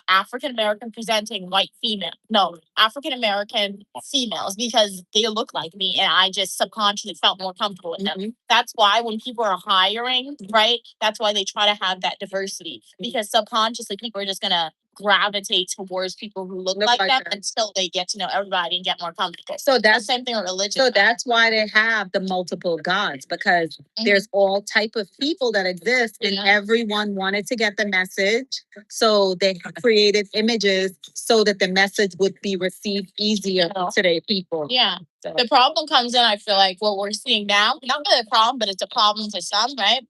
African American presenting white female. No, African American females because they look like me and I just subconsciously felt more comfortable with them. Mhm. That's why when people are hiring, right? That's why they try to have that diversity because subconsciously people are just gonna gravitate towards people who look like them until they get to know everybody and get more comfortable. So The that's same thing with religion. so that's why they have the multiple gods because there's all type of people that exist and Yeah. everyone wanted to get the message. So they created images so that the message would be received easier Yeah. to their people. Yeah. So- The problem comes in, I feel like what we're seeing now, not really a problem, but it's a problem to some, right?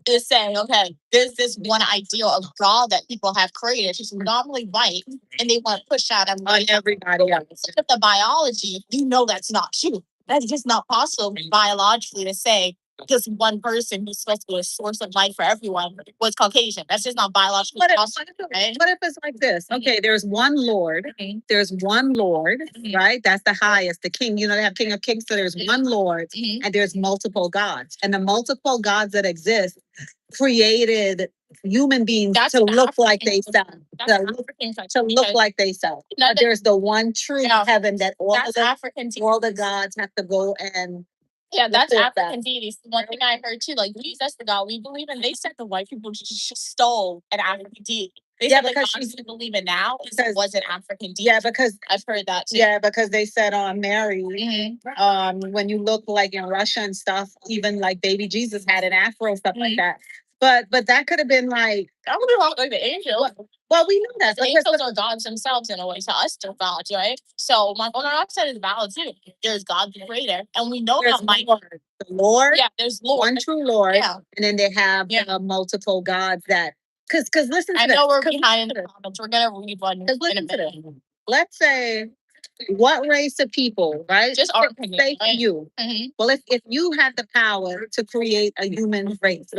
Is saying, okay, there's this one ideal of God that people have created, who's predominantly white, and they want to push that On everybody else. Look at the biology, you know that's not true. That's just not possible biologically to say this one person who's supposed to be a source of life for everyone was Caucasian. That's just not biologically possible, right? What if it's like this? Okay, there's one Lord. Mhm. There's one Lord, Mhm. right? That's the highest, the king. You know, they have King of Kings. So there's one Lord Mhm. and there's multiple gods. And the multiple gods that exist created human beings That's to the look like they African- sell. That's To look, African to culture, look because like they sell. No, But there's the one true No, heaven that all that's the African all the gods have to go and Yeah, that's support that. African deities. One thing I heard too, like Jesus, the God we believe in, they said the white people just stole an African deity. They Yeah, said the because gods she's- we believe in now because- was an African deity. yeah, because I've heard that too. yeah, because they said on Mary, Mhm. when you look like in Russia and stuff, even like baby Jesus had an afro, stuff like Mhm. that. But that could have been like, That would be wrong, like the angels. well, we know that The because angels are gods themselves in a way. To us, they're gods, right? So my owner said is valid too. There's God the creator, and we know there's that my the Lord, yeah, there's Lord. one true Lord, Yeah. and then they have Yeah. the multiple gods that because listen to I this. know we're 'Cause behind in listen the to comments. We're gonna read one this, 'cause in a listen to minute. this. Let's say what race of people, right? Just our Say opinion, for right? you. Mhm. Well, if you had the power to create a human race,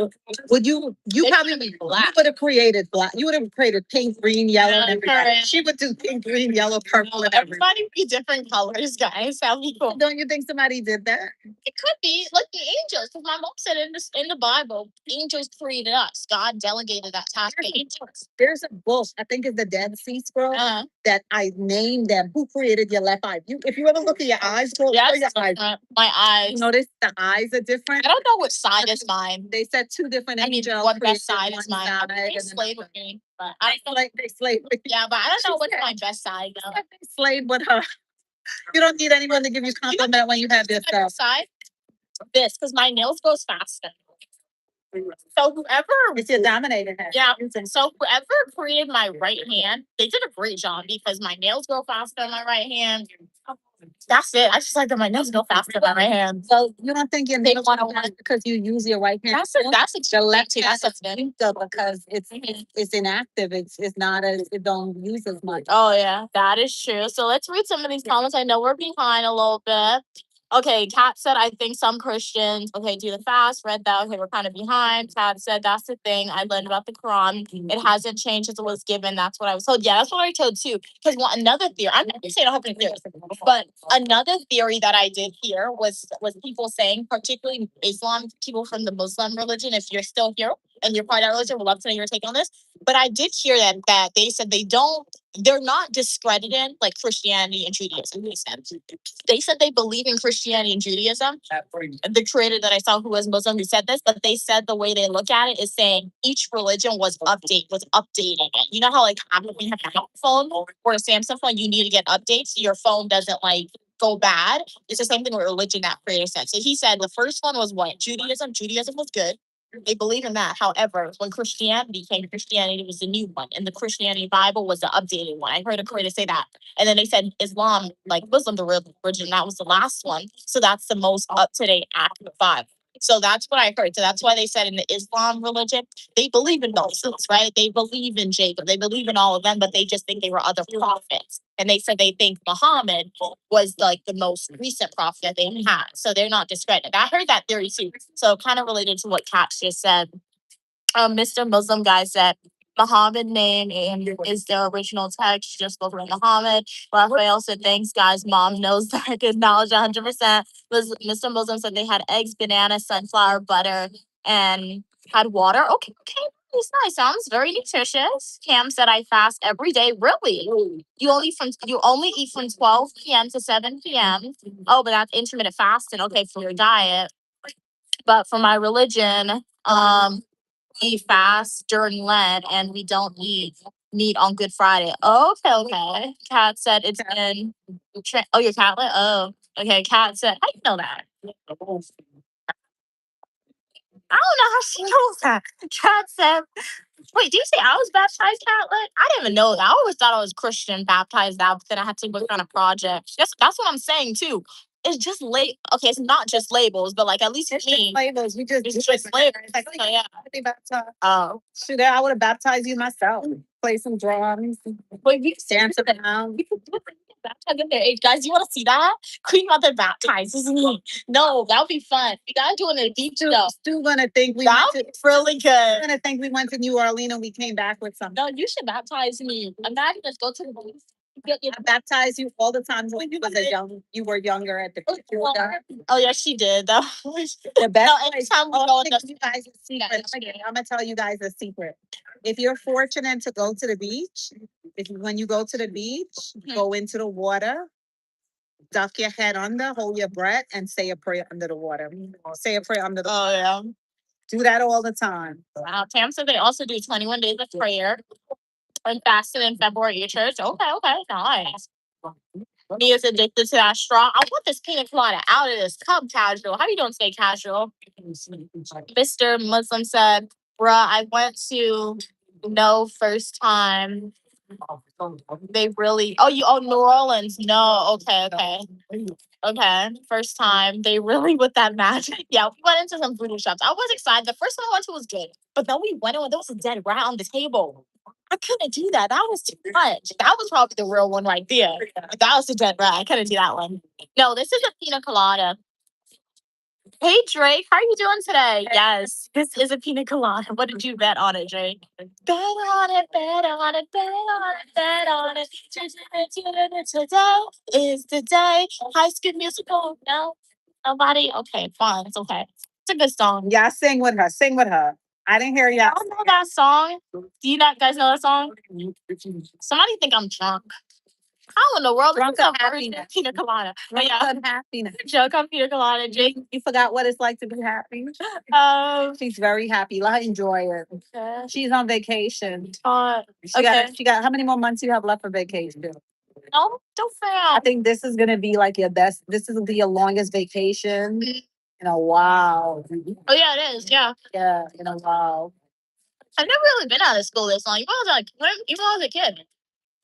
would you They probably should be you black. would have created black. You would have created pink, green, yellow, and Yeah, everybody. correct. She would do pink, green, yellow, purple, and everything. Everybody be different colors, guys. That'd be cool. Don't you think somebody did that? It could be like the angels, because my mom said in the Bible, angels created us. God delegated that task to angels. There's a book, I think it's the Dead Sea Scroll, Uh, that I named them. Who created your left eye? If you ever look at your eyes, girl, yes, your eyes. my eyes. Notice the eyes are different. I don't know which side is mine. They said two different I mean, angels. what best created side is one mine? side, They and then slayed the- with me, but I don't know. Like they slaved with you. Yeah, but I don't know She what's said- my best side though. They slaved with her. You don't need anyone to give you compliment when you have this My best stuff. side, this, because my nails goes faster. So whoever It's your dominating hand. Yeah. So whoever created my right hand, they did a great job because my nails grow faster on my right hand. That's it. I just like that my nails go faster on my right hand. So you don't think your They nails wanna are fast because you use your right hand? That's The left too. hand That's is a weaker because Mhm. it's inactive. It's not as it don't use as much. Oh yeah, that is true. So let's read some of these comments. I know we're behind a little bit. Okay, Kat said, I think some Christians, okay, do the fast, read that, okay, we're kind of behind. Kat said, that's the thing. I learned about the Quran. It hasn't changed as it was given. That's what I was told. Yeah, that's what I told too. Because another theory, I'm not saying I don't have any theories, but another theory that I did hear was people saying, particularly Islam, people from the Muslim religion, if you're still here and you're part of that religion, we'd love to know your take on this. But I did hear that they said they're not discrediting like Christianity and Judaism. They said they believe in Christianity and Judaism. The creator that I saw who was Muslim who said this, but they said the way they look at it is saying each religion was updating it. You know how like when you have an iPhone or a Samsung phone, you need to get updates so your phone doesn't like go bad. It's the same thing with religion that creator said. So he said the first one was what? Judaism. Judaism was good. They believe in that. However, when Christianity came, Christianity was the new one, and the Christianity Bible was the updated one. I heard a creator say that. And then they said Islam, like Muslim, the real religion, that was the last one. So that's the most up to date accurate Bible. So that's what I heard. So that's why they said in the Islam religion, they believe in Moses, right? They believe in Jacob. They believe in all of them, but they just think they were other prophets. And they said they think Muhammad was like the most recent prophet that they had. So they're not discredited. I heard that theory too. So kind of related to what Kat just said. Mr. Muslim guy said, Muhammad name and is the original text. Just spoke with Muhammad. Raphael said, "Thanks, guys. Mom knows that I could knowledge 100%." Mr. Muslim said they had eggs, banana, sunflower, butter, and had water. Okay, okay. It's nice. Sounds very nutritious. Cam said I fast every day. Really? You only eat from 12 p.m. to 7 p.m. Oh, but that's intermittent fasting. Okay, for your diet. But for my religion, we fast during Lent and we don't eat meat on Good Friday. Okay, okay. Kat said it's in. Oh, your Catholic. Oh, okay. Kat said, "How you know that?" I don't know how she knows that. Kat said, "Wait, do you say I was baptized Catholic? I didn't even know that. I always thought I was Christian baptized out, but then I had to work on a project. That's what I'm saying too. It's just Okay, it's not just labels, but like at least for It's just me, labels. We just it's do just it. labels. Like, So yeah. be baptized. Oh, Shoot, I would have baptized you myself. Play some drums, wait, we dance around. we could baptize at their age, guys. You want to see that? Queen Mother baptizes me. No, that would be fun. We gotta do it in the beach though. Stu gonna think we That went would to. be really good. Gonna think we went to New Orleans and we came back with something. No, you should baptize me. Imagine us go to the beach. I baptized you all the times when you was you were younger at the Oh yeah, she did. That was the best. no, anytime we go in the You guys a secret. I'm gonna tell you guys a secret. If you're fortunate to go to the beach, when you go to the beach, go into the water, duck your head under, hold your breath, and say a prayer under the water. Say a prayer under the water. Oh yeah. Do that all the time. Wow. Tam said they also do 21 days of prayer and fasting in February at church. Okay, okay, nice. Me is addicted to that straw. I want this pina colada out of this cup casual. How you doing today, casual? Mr. Muslim said, "Bruh, I went to first time. They really New Orleans. No, okay, okay. Okay. First time. They really with that magic. Yeah, we went into some voodoo shops. I was excited. The first one I went to was good. But then we went in, there was a dead rat on the table. I couldn't do that. That was too much. That was probably the real one right there. That was the dead rat. I couldn't do that one. No, this is a pina colada. Hey Drake, how are you doing today? Yes, this is a pina colada. What did you bet on it, Drake? Bet on it, bet on it, bet on it, bet on it. Today is the day. High School Musical. No, nobody. Okay, fine. It's okay. It's a good song. Yeah, sing with her. Sing with her. I didn't hear I y'all. don't know that song. Do you not guys know that song? Somebody think I'm drunk. How in the world Drunk is on a version happiness. of pina colada? But Drunk yeah, on happiness. joke on pina colada. Jake. You forgot what it's like to be happy. She's very happy. Let her enjoy it. She's on vacation. She got how many more months you have left for vacation? No, don't fail. I think this is gonna be like your best. This is gonna be your longest vacation in a while. Oh yeah, it is. Yeah, Yeah, in a while. I've never really been out of school this long. Even when I was a kid,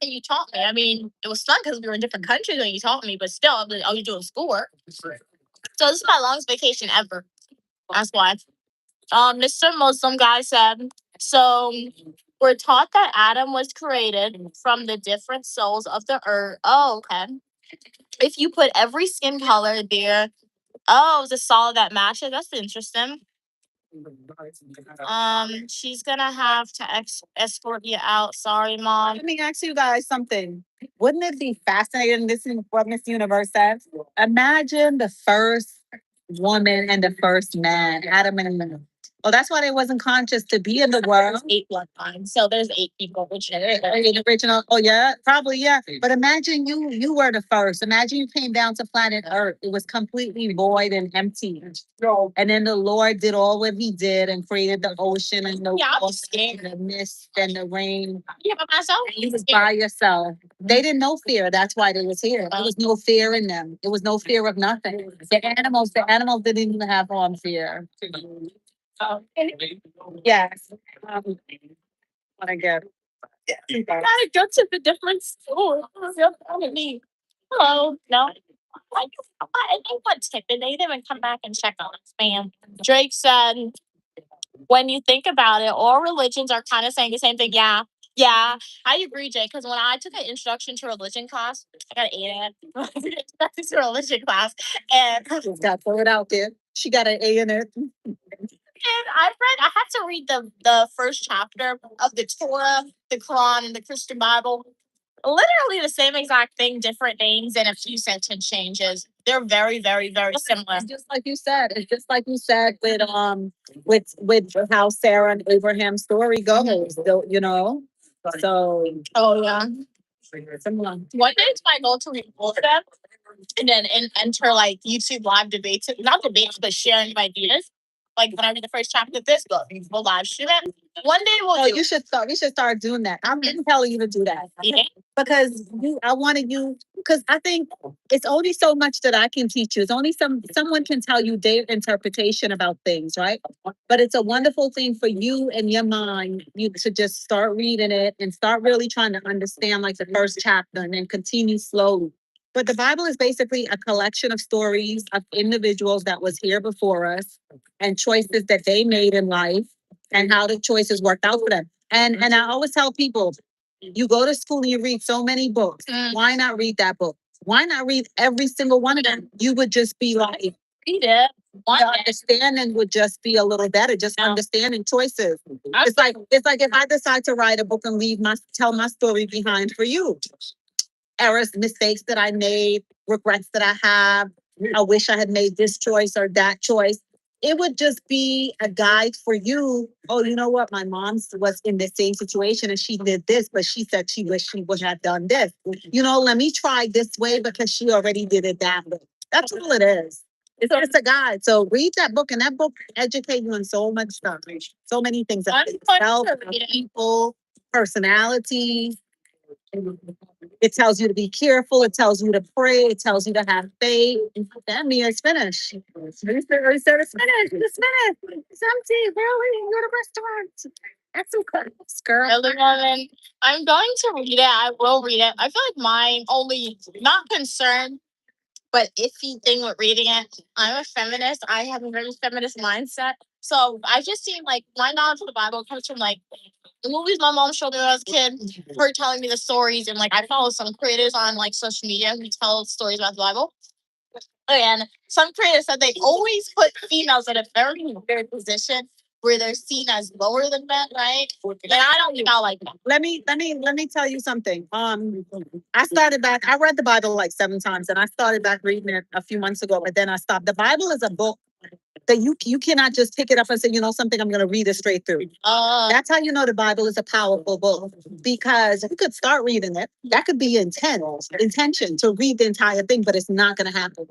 and you taught me. I mean, it was fun because we were in different countries when you taught me. But still, I was doing schoolwork. So this is my longest vacation ever. That's why. Mr. Muslim guy said, so we're taught that Adam was created from the different souls of the earth. Oh, okay. If you put every skin color there, it's a solid that matches. That's interesting. She's gonna have to escort you out. Sorry, mom. Let me ask you guys something. Wouldn't it be fascinating? This is what Miss Universe says. Imagine the first woman and the first man, Adam and Eve. Oh, that's why they wasn't conscious to be in the world. 8 bloodlines, so there's 8 people. Which The original. Oh yeah, probably yeah. But imagine you were the first. Imagine you came down to planet Earth. It was completely void and empty. And then the Lord did all what He did and created the ocean and the and the mist and the rain. Yeah, by myself. You was by yourself. They didn't know fear. That's why they was here. There was no fear in them. There was no fear of nothing. The animals didn't even have fear. Yes. What I get. Gotta go to the different school. Hello, no. I think what Tiffany, they didn't even come back and check on us, man. Drake said, when you think about it, all religions are kind of saying the same thing. Yeah, I agree, Jake. Because when I took an introduction to religion class, I got an A in it. Introduction to religion class, and Just got to throw it out there. She got an A in it. I had to read the first chapter of the Torah, the Quran, and the Christian Bible. Literally the same exact thing, different names and a few sentence changes. They're very, very, very similar. It's just like you said. It's just like you said with how Sarah and Abraham's story goes. You know. So Oh yeah. similar. One day it's my goal to read all of them and then enter like YouTube live debates, not debates, but sharing ideas. Like when I read the first chapter of this book, we'll live stream it. One day we'll Oh, do. you should start. We should start doing that. I'm telling you to do that. Yeah. Because I wanted you. Because I think it's only so much that I can teach you. It's only someone can tell you their interpretation about things, right? But it's a wonderful thing for you and your mind. You to just start reading it and start really trying to understand like the first chapter and then continue slowly. But the Bible is basically a collection of stories of individuals that was here before us and choices that they made in life and how the choices worked out for them. And I always tell people, you go to school and you read so many books. Why not read that book? Why not read every single one of them? You would just be like, Read it. the understanding would just be a little better, just understanding choices. It's like if I decide to write a book and tell my story behind for you. Errors, mistakes that I made, regrets that I have. I wish I had made this choice or that choice. It would just be a guide for you. Oh, you know what? My mom was in the same situation and she did this, but she said she wished she would have done this. You know, let me try this way because she already did it that way. That's all it is. It's just a guide. So read that book, and that book educates you on so much stuff, so many things about yourself, about people, personalities. It tells you to be careful. It tells you to pray. It tells you to have faith. Damn near it's finished. It's finished. It's finished. It's empty. Really? Go to restaurant. That's some cookies, girl. Really, woman. I'm going to read it. I will read it. I feel like my only not concern, but iffy thing with reading it. I'm a feminist. I have a very feminist mindset. So I just seen like my knowledge of the Bible comes from like the movies my mom showed me when I was a kid, her telling me the stories, and like I follow some creators on like social media who tell stories about the Bible. And some creators said they always put females in a very weird position where they're seen as lower than men, right? And I don't think I like that. Let me tell you something. I started back. I read the Bible like 7 times, and I started back reading it a few months ago. But then I stopped. The Bible is a book that you cannot just pick it up and say, you know something, I'm going to read it straight through. That's how you know the Bible is a powerful book, because you could start reading it. That could be intention to read the entire thing, but it's not going to happen.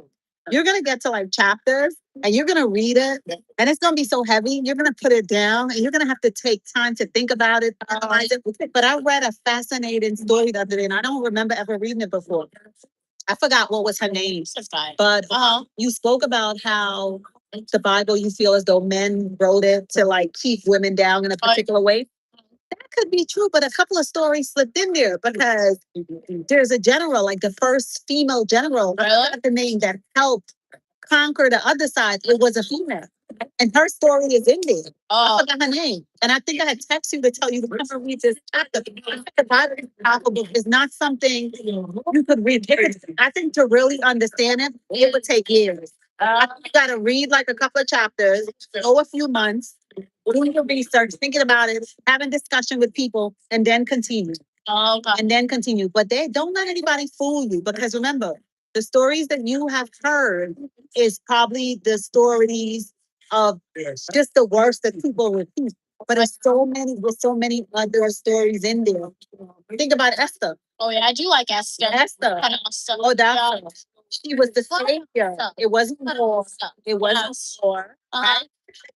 You're going to get to like chapters and you're going to read it and it's going to be so heavy. You're going to put it down and you're going to have to take time to think about it, analyze it. But I read a fascinating story the other day and I don't remember ever reading it before. I forgot what was her name, but you spoke about how the Bible, you feel as though men wrote it to like keep women down in a particular way. That could be true, but a couple of stories slipped in there because there's a general, like the first female general, the name that helped conquer the other side. It was a female, and her story is in there. I forgot her name, and I think I had texted you to tell you to come and read this chapter. The Bible is not something you could read. I think to really understand it, it would take years. You got to read like a couple of chapters, go a few months, doing your research, thinking about it, having discussion with people, and then continue. And then continue. But don't let anybody fool you, because remember, the stories that you have heard is probably the stories of just the worst that people repeat. But there's so many other stories in there. Think about Esther. Oh yeah, I do like Esther. Esther. Oh, that's she was the savior. It wasn't war. It wasn't war.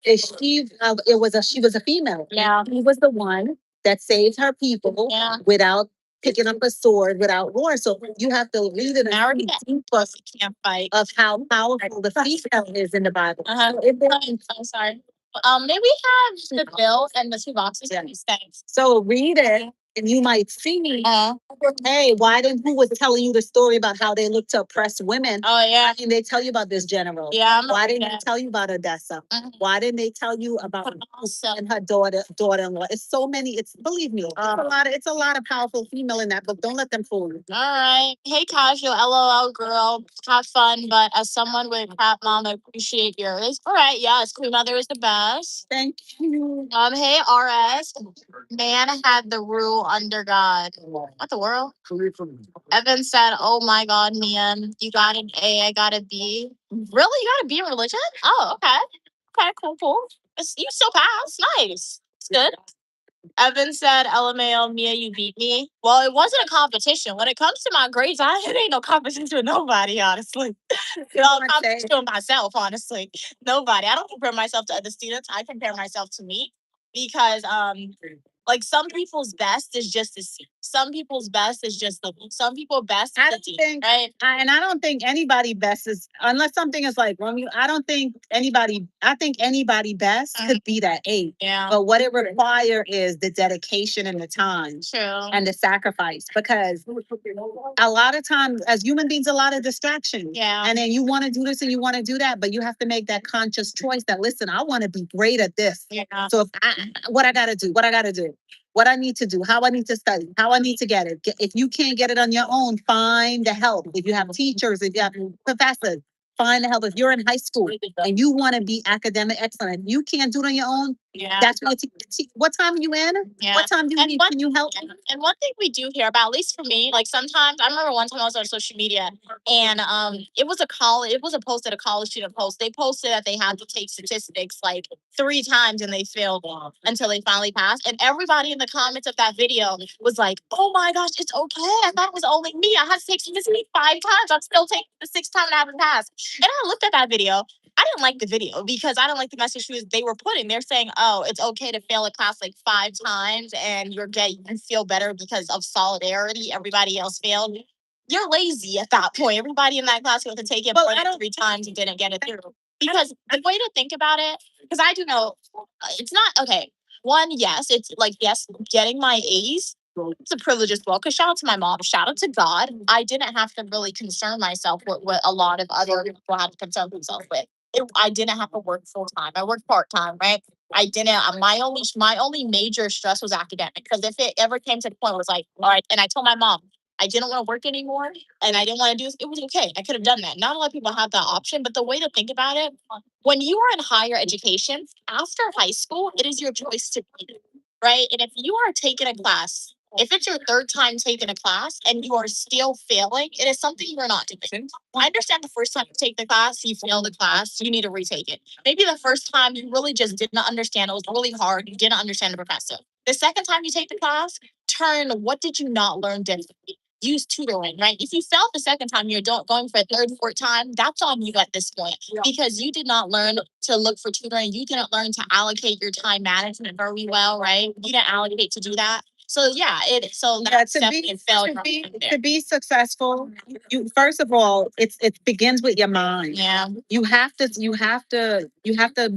She was a female. Yeah. She was the one that saved her people without picking up a sword, without war. So you have to read it and can't fight of how powerful the female is in the Bible. I'm sorry. May we have the bill and the 2 boxes? Yeah. Thanks. So read it and you might see, Uh, hey, who was telling you the story about how they look to oppress women? oh yeah. Why didn't they tell you about this general? Yeah. Why didn't they tell you about Odessa? Mhm. Why didn't they tell you about Also, and her daughter-in-law? It's so many. It's believe me, it's a lot of powerful female in that book. Don't let them fool you. all right. Hey, casual, LOL girl. Have fun, but as someone with a crap mom, I appreciate yours. All right, yes, Queen Mother is the best. Thank you. Hey, RS. Man had the rule under God. What the world? Evan said, "Oh my God, man, you got an A, I got a B. Really? You got a B in religion? Oh, okay. Okay, cool. You still passed. Nice. It's good." Evan said, "LMAO, Mia, you beat me." Well, it wasn't a competition. When it comes to my grades, it ain't no competition with nobody, honestly. Competition with myself, honestly. Nobody. I don't compare myself to other students. I compare myself to me because like some people's best is just a C. Some people's best is just the some people best I is a don't D, think- right? And I don't think anybody best is unless something is like wrong. I don't think anybody. I think anybody best could be that A. Yeah. But what it requires is the dedication and the time True. and the sacrifice. Because a lot of times, as human beings, a lot of distraction. Yeah. And then you want to do this and you want to do that, but you have to make that conscious choice that listen, I want to be great at this. Yeah. So what I gotta do, what I need to do, how I need to study, how I need to get it. If you can't get it on your own, find the help. If you have teachers, if you have professors, find the help. If you're in high school and you want to be academic excellent, you can't do it on your own. Yeah. That's what time are you in? Yeah. What time do you need? Can you help? And one thing we do hear about, at least for me, like sometimes I remember one time I was on social media and it was a post that a college student post. They posted that they had to take statistics like 3 times and they failed until they finally passed. And everybody in the comments of that video was like, "Oh my gosh, it's okay. I thought it was only me. I had to take statistics 5 times. I'm still taking the 6th time and I haven't passed." And I looked at that video. I didn't like the video because I didn't like the message they were putting. They're saying, "Oh, it's okay to fail a class like 5 times and you feel better because of solidarity. Everybody else failed." You're lazy at that point. Everybody in that class who had to take it more than 3 times and didn't get it through. Because the way to think about it, because I do know it's not okay. One, yes, it's like yes, getting my A's. It's a privilege as well. Because shout out to my mom, shout out to God. I didn't have to really concern myself with what a lot of other people had to concern themselves with. I didn't have to work full time. I worked part time, right? I didn't. My only major stress was academic because if it ever came to the point where it was like, all right, and I told my mom I didn't want to work anymore and I didn't want to do this, it was okay. I could have done that. Not a lot of people have that option, but the way to think about it, when you are in higher education after high school, it is your choice to be, right? And if you are taking a class, if it's your 3rd time taking a class and you are still failing, it is something you're not doing. I understand the first time you take the class, you fail the class, you need to retake it. Maybe the first time you really just did not understand, it was really hard, you didn't understand the professor. The second time you take the class, turn what did you not learn differently? Use tutoring, right? If you failed the second time, you're going for a 3rd, 4th time, that's on you at this point because you did not learn to look for tutoring. You didn't learn to allocate your time management very well, right? You didn't allocate to do that. So yeah, that's definitely a failure. To be successful, you first of all, it begins with your mind. Yeah. You have to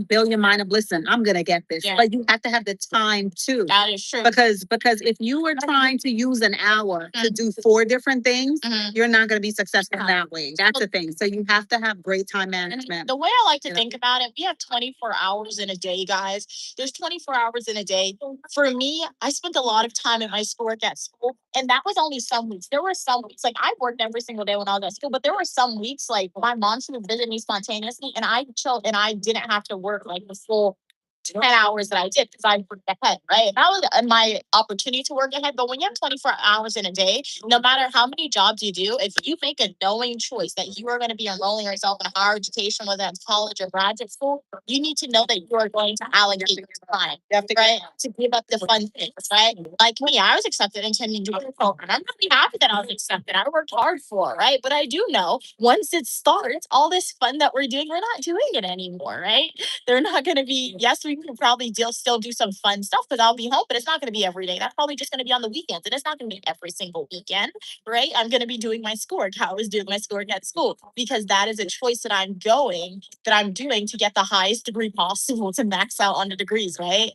build your mind of listen, I'm gonna get this. Yeah. But you have to have the time too. That is true. Because if you are trying to use an hour to do 4 different things, Mhm. you're not gonna be successful that way. That's the thing. So you have to have great time And management. the way I like to think about it, we have 24 hours in a day, guys. There's 24 hours in a day. For me, I spent a lot of time in my schoolwork at school, and that was only some weeks. There were some weeks, like I worked every single day when I was at school, but there were some weeks, like my mom would visit me spontaneously, and I chilled, and I didn't have to work like the full 10 hours that I did because I worked ahead, right? That was my opportunity to work ahead. But when you have 24 hours in a day, no matter how many jobs you do, if you make a knowing choice that you are going to be enrolling yourself in higher education, whether that's college or graduate school, you need to know that you are going to allocate your time, right? To give up the fun things, right? Like me, I was accepted into an engineering program. I'm really happy that I was accepted. I worked hard for it, right? But I do know once it starts, all this fun that we're doing, we're not doing it anymore, right? They're not going to be, yes, we can probably still do some fun stuff because I'll be home, but it's not going to be every day. That's probably just going to be on the weekends. And it's not going to be every single weekend, right? I'm going to be doing my schoolwork. How I was doing my schoolwork at school because that is a choice that I'm doing to get the highest degree possible to max out on the degrees, right?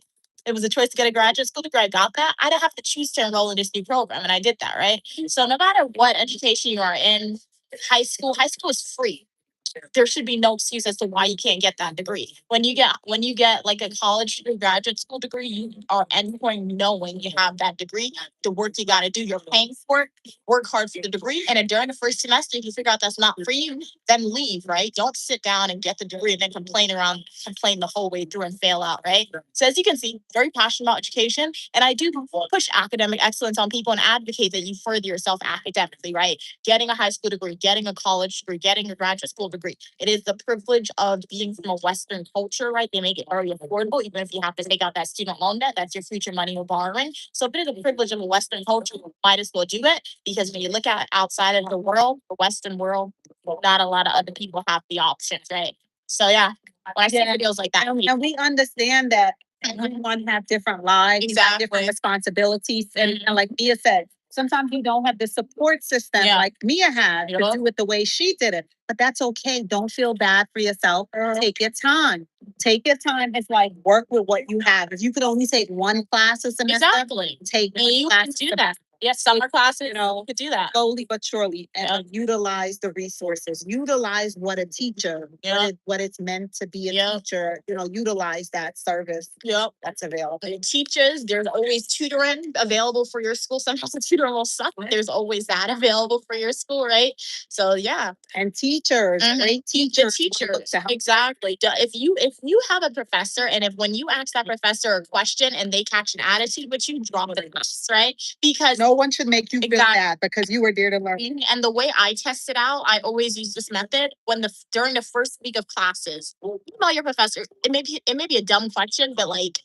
it was a choice to get a graduate school degree, I got that. I didn't have to choose to enroll in this new program, and I did that, right? So no matter what education you are in, high school is free. There should be no excuse as to why you can't get that degree. When you get like a college degree, graduate school degree, you are endpoint knowing you have that degree. The work you got to do, you're paying for it. Work hard for the degree, and then during the first semester, if you figure out that's not for you, then leave. Right? Don't sit down and get the degree and then complain the whole way through and fail out. Right? So as you can see, very passionate about education, and I do push academic excellence on people and advocate that you further yourself academically. Right? Getting a high school degree, getting a college degree, getting a graduate school degree. It is the privilege of being from a Western culture, right? They make it very affordable, even if you have to take out that student loan debt, that's your future money you're borrowing. So if it is a privilege of a Western culture, you might as well do it, because when you look at outside of the world, the Western world, not a lot of other people have the options, right? So yeah, when I see Yeah. videos like that, And we understand that everyone have different lives, have Exactly. different responsibilities, and like Mia said, sometimes you don't have the support system Yeah. like Mia had to Yeah. do it the way she did it. But that's okay. Don't feel bad for yourself. Take your time. Take your time. It's like work with what you have. If you could only take one class a semester, exactly. take And one you class can a do semester. that. Yes, summer classes, You know, you could do that. Slowly but surely, and Yeah. utilize the resources, utilize what a teacher, Yeah. what it's meant to be a Yeah. teacher, utilize that service Yep. that's available. The teachers, there's always tutoring available for your school. Sometimes the tutoring will suck, but there's always that available for your school, right? So yeah. And teachers, Mhm. great The teachers. teachers, to help. exactly. If you have a professor, and if when you ask that professor a question and they catch an attitude, but you drop the class, right? Because No one should make you feel Exactly. bad because you were there to learn. and the way I test it out, I always use this method during the first week of classes. Email your professor. It may be a dumb question, but like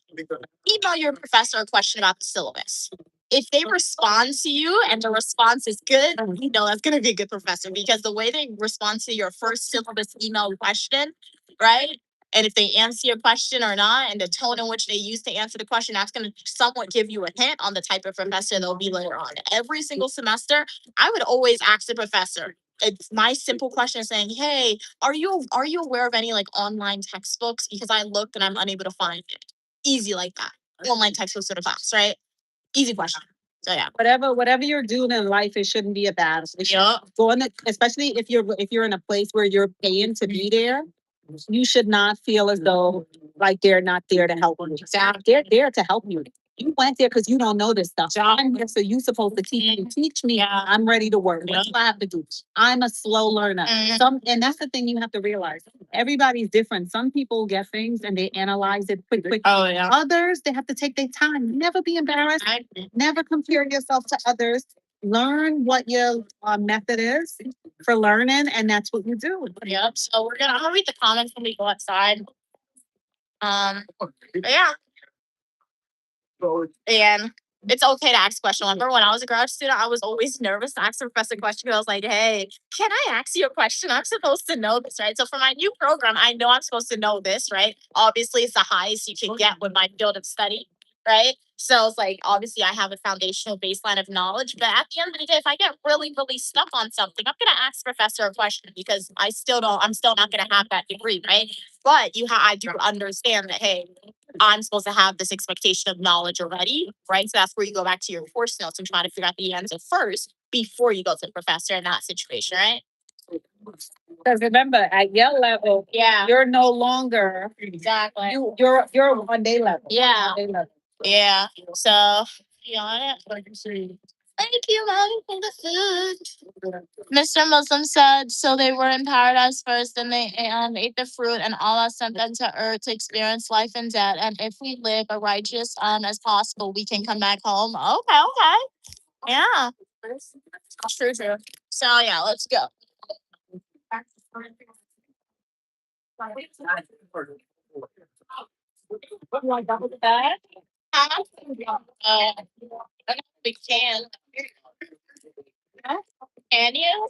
email your professor a question about the syllabus. If they respond to you and the response is good, you know that's gonna be a good professor, because the way they respond to your first syllabus email question, right? And if they answer your question or not, and the tone in which they use to answer the question, that's going to somewhat give you a hint on the type of professor they'll be later on. Every single semester, I would always ask the professor. It's my simple question saying, "Hey, are you aware of any like online textbooks? Because I looked and I'm unable to find it." Easy like that. Online textbooks for the class, right? Easy question. So yeah. Whatever you're doing in life, it shouldn't be a battle. Yup. Especially if you're in a place where you're paying to be there, you should not feel as though like they're not there to help you. Exactly. They're there to help you. You went there because you don't know this stuff. I'm here, so you supposed to teach me. Teach me. Yeah. I'm ready to work. What do I have to do? I'm a slow learner. Mhm. And that's the thing you have to realize. Everybody's different. Some people get things and they analyze it quick. Oh yeah. Others, they have to take their time. Never be embarrassed. Never compare yourself to others. Learn what your method is for learning, and that's what you do. Yep. So I'm gonna read the comments when we go outside. But yeah. And it's okay to ask questions. Remember when I was a grad student, I was always nervous to ask the professor a question, because I was like, "Hey, can I ask you a question? I'm supposed to know this, right?" So for my new program, I know I'm supposed to know this, right? Obviously, it's the highest you can get with my field of study, right? So it's like obviously I have a foundational baseline of knowledge, but at the end of the day, if I get really, really stuck on something, I'm gonna ask the professor a question, because I'm still not gonna have that degree, right? But I do understand that, hey, I'm supposed to have this expectation of knowledge already, right? So that's where you go back to your course notes and try to figure out the answer first before you go to the professor in that situation, right? Because remember, at your level, Yeah, you're no longer exactly. you're one day level. Yeah. One day level. Yeah. So, yeah. Thank you, Mommy, for the food. Mr. Muslim said, so they were in paradise first, and they ate the fruit, and Allah sent them to earth to experience life and death. And if we live a righteous as possible, we can come back home. Okay. Yeah. True. So yeah, let's go. You want double the bag? Huh? I don't know if we can. Huh? Can you?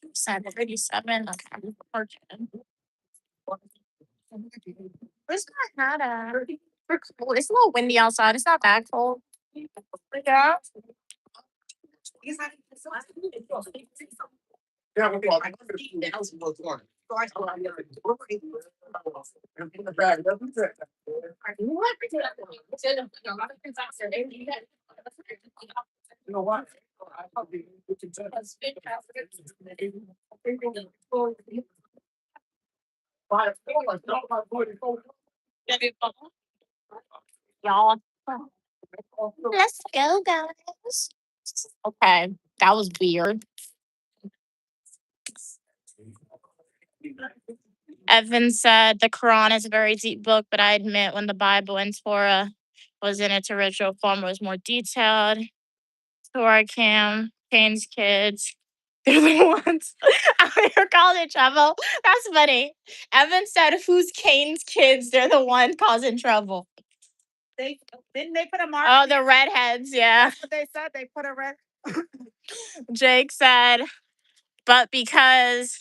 Percent 37. Okay. Okay. Where's my hat at? It's a little windy outside. It's not that cold. Yeah. You know what? Y'all. Let's go, guys. Okay, that was weird. Evan said the Quran is a very deep book, but I admit when the Bible and Torah was in its original form, it was more detailed. Torah Cain's kids. They're the ones out here causing trouble. That's funny. Evan said, "Who's Cain's kids? They're the ones causing trouble." They didn't they put a mark? Oh, the redheads. Yeah. That's what they said. They put a red. Jake said, "But because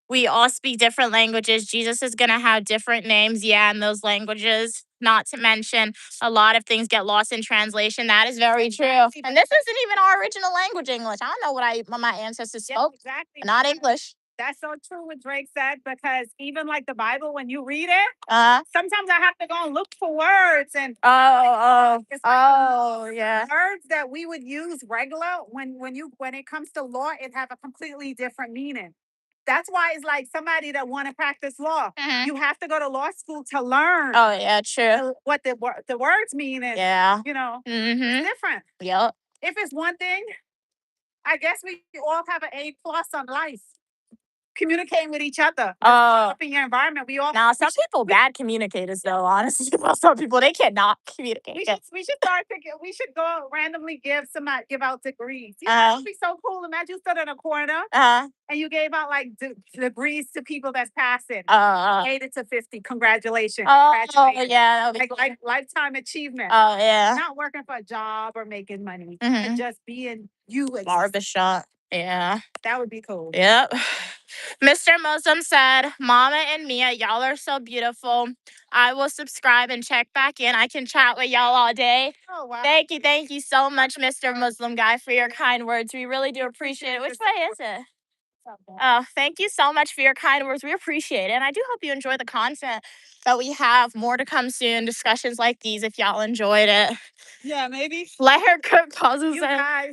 we all speak different languages, Jesus is going to have different names, yeah, in those languages. Not to mention, a lot of things get lost in translation. That is very true. And this isn't even our original language, English. I don't know what my ancestors Yeah, spoke, exactly. not English. That's so true what Drake said, because even like the Bible, when you read it, Uh, sometimes I have to go and look for words and It's like yeah. words that we would use regular when it comes to law, it have a completely different meaning. That's why it's like somebody that want to practice law, Mhm. you have to go to law school to learn Oh, yeah, true. what the words mean, and Yeah. it's Mm-hmm. different. Yep. If it's one thing, I guess we all have an A+ on life. Communicating with each other, up in your environment. We all Now, some people bad communicators, though, honestly. Some people, they cannot communicate. we should start to we should go randomly give out degrees. You know, Uh-huh. it'd be so cool. Imagine you stood in a corner Uh-huh. and you gave out like degrees to people that's passing. 8 to 50. Congratulations. Oh, Congratulations. yeah. That would be Like cool. lifetime achievement. Oh, yeah. Not working for a job or making money, Mhm. and just being you. Barbershop. Yeah. That would be cool. Yep. Mr. Muslim said, "Mama and Mia, y'all are so beautiful. I will subscribe and check back in. I can chat with y'all all day." Oh wow. Thank you so much, Mr. Muslim guy, for your kind words. We really do appreciate it. Which way is it? Oh, thank you so much for your kind words. We appreciate it. And I do hope you enjoy the content that we have. More to come soon. Discussions like these, if y'all enjoyed it. Yeah, maybe. Let her cook causes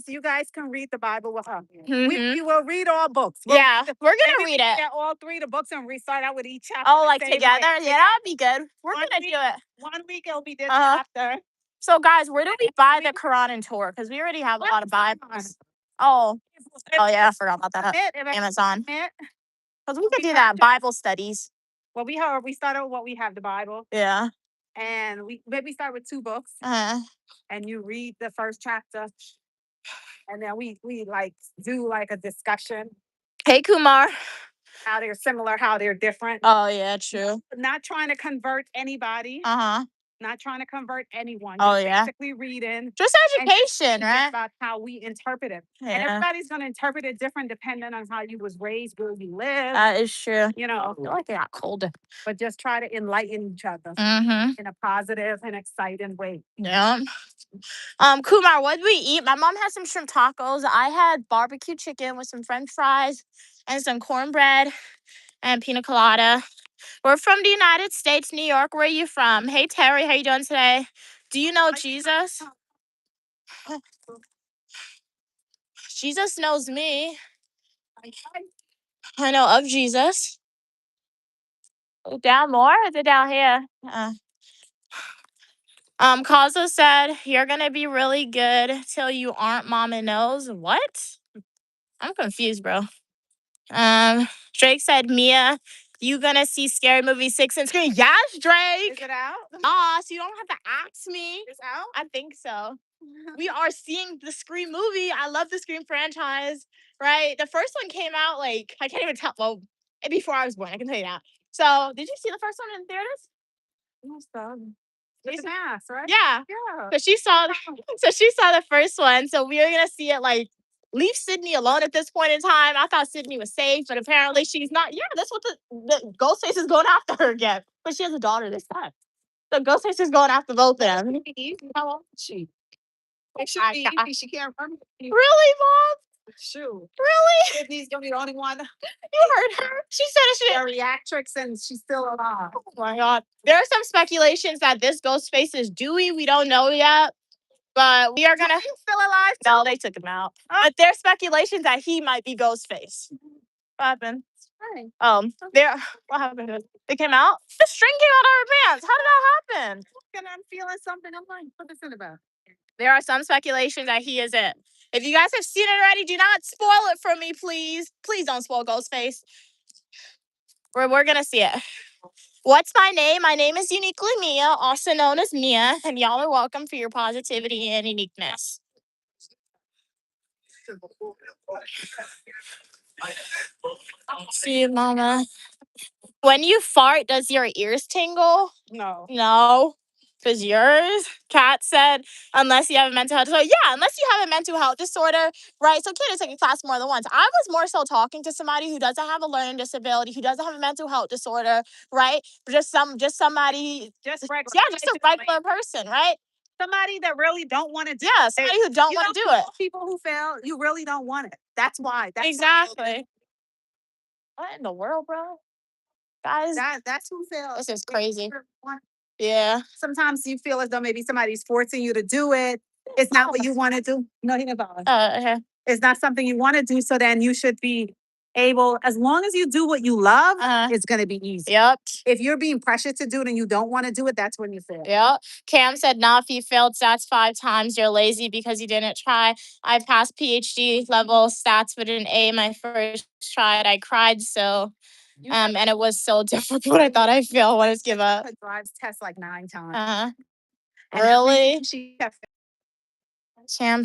You guys can read the Bible with her. Mhm. We will read all books. Yeah, we're gonna maybe read it. Get all 3 the books and start out with each chapter. Oh, like the same together? way. Yeah, that would be good. We're One gonna week- do it. 1 week it'll be this Uh-huh. chapter. So, guys, where do we buy the Quran and Torah? Because we already have a lot of Bibles. Oh, yeah, I forgot about that. Amazon. Because we could do that. Bible studies. Well, we started with what we have, the Bible, Yeah. and we maybe start with 2 books, Uh-huh. and you read the first chapter, and then we like do like a discussion, Hey, Kumar. how they're similar, how they're different. Oh, yeah, true. Not trying to convert anybody, Uh-huh. not trying to convert anyone. Oh, just yeah. basically reading Just and education, thinking right? about how we interpret it. And Yeah, everybody's gonna interpret it different depending on how you was raised, where you live, that is true. you know. I feel like it got cold. But just try to enlighten each other Mm-hmm. in a positive and exciting way. Yeah. Kumar, what did we eat? My mom had some shrimp tacos. I had barbecue chicken with some French fries and some cornbread and pina colada. We're from the United States, New York. Where are you from? Hey, Terry, how you doing today? Do you know Jesus? Jesus knows me. I know of Jesus. Down more? Or is it down here? Kazo said, "You're gonna be really good till you aren't. Mama knows." What? I'm confused, bro. Drake said, "Mia, you gonna see Scary Movie 6 in screen?" Yes, Drake. Is it out? So you don't have to ask me. It's out? I think so. We are seeing the Scream movie. I love the Scream franchise, right? The first one came out like, I can't even tell. Well, before I was born, I can tell you that. So, did you see the first one in theaters? It's mass, right? Yeah. Yeah. So she saw the first one. So we were gonna see it, like, leave Sydney alone at this point in time. I thought Sydney was safe, but apparently she's not. Yeah, that's what the Ghostface is going after her again. But she has a daughter this time. The Ghostface is going after both of them. How old is she? It should I be got- easy. She can't run. Really, Mom? Shoot. Really? Sydney's gonna be the only one. You heard her. She said it should. Geriatrics and she's still alive. Oh my god. There are some speculations that this Ghostface is Dewey. We don't know yet. But we are gonna Still alive? No, they took him out. But there's speculations that he might be Ghostface. What happened? There what happened? They came out? The string came out of her pants. How did that happen? And I'm feeling something. I'm like, what is it about? There are some speculations that he is it. If you guys have seen it already, do not spoil it for me, please. Please don't spoil Ghostface. We're gonna see it. What's my name? My name is Uniquely Mia, also known as Mia, and y'all are welcome for your positivity and uniqueness. See you, Mama. When you fart, does your ears tingle? No. No. Because yours, Kat said, unless you have a mental health disorder. Yeah, unless you have a mental health disorder, right? So kids take a class more than once. I was more so talking to somebody who doesn't have a learning disability, who doesn't have a mental health disorder, right? Just somebody, Just regular. yeah, just a regular person, right? Somebody that really don't want to do Yeah, it. somebody who don't want to do it. People who fail, you really don't want it. That's why. That's Exactly. What in the world, bro? Guys, That's who fails. this is crazy. Yeah. Sometimes you feel as though maybe somebody's forcing you to do it. It's not what you want to do. No, he never. Okay. It's not something you want to do. So then you should be able, as long as you do what you love, it's going to be easy. Yep. If you're being pressured to do it and you don't want to do it, that's when you fail. Yep. Cam said, nah, if you failed stats 5 times, you're lazy because you didn't try. I passed PhD level stats with an A my first try. I cried so, and it was so difficult. I thought I'd fail. I wanted to give up. Her drives test like 9 times. Uh-huh. And how many Really? times she kept Cam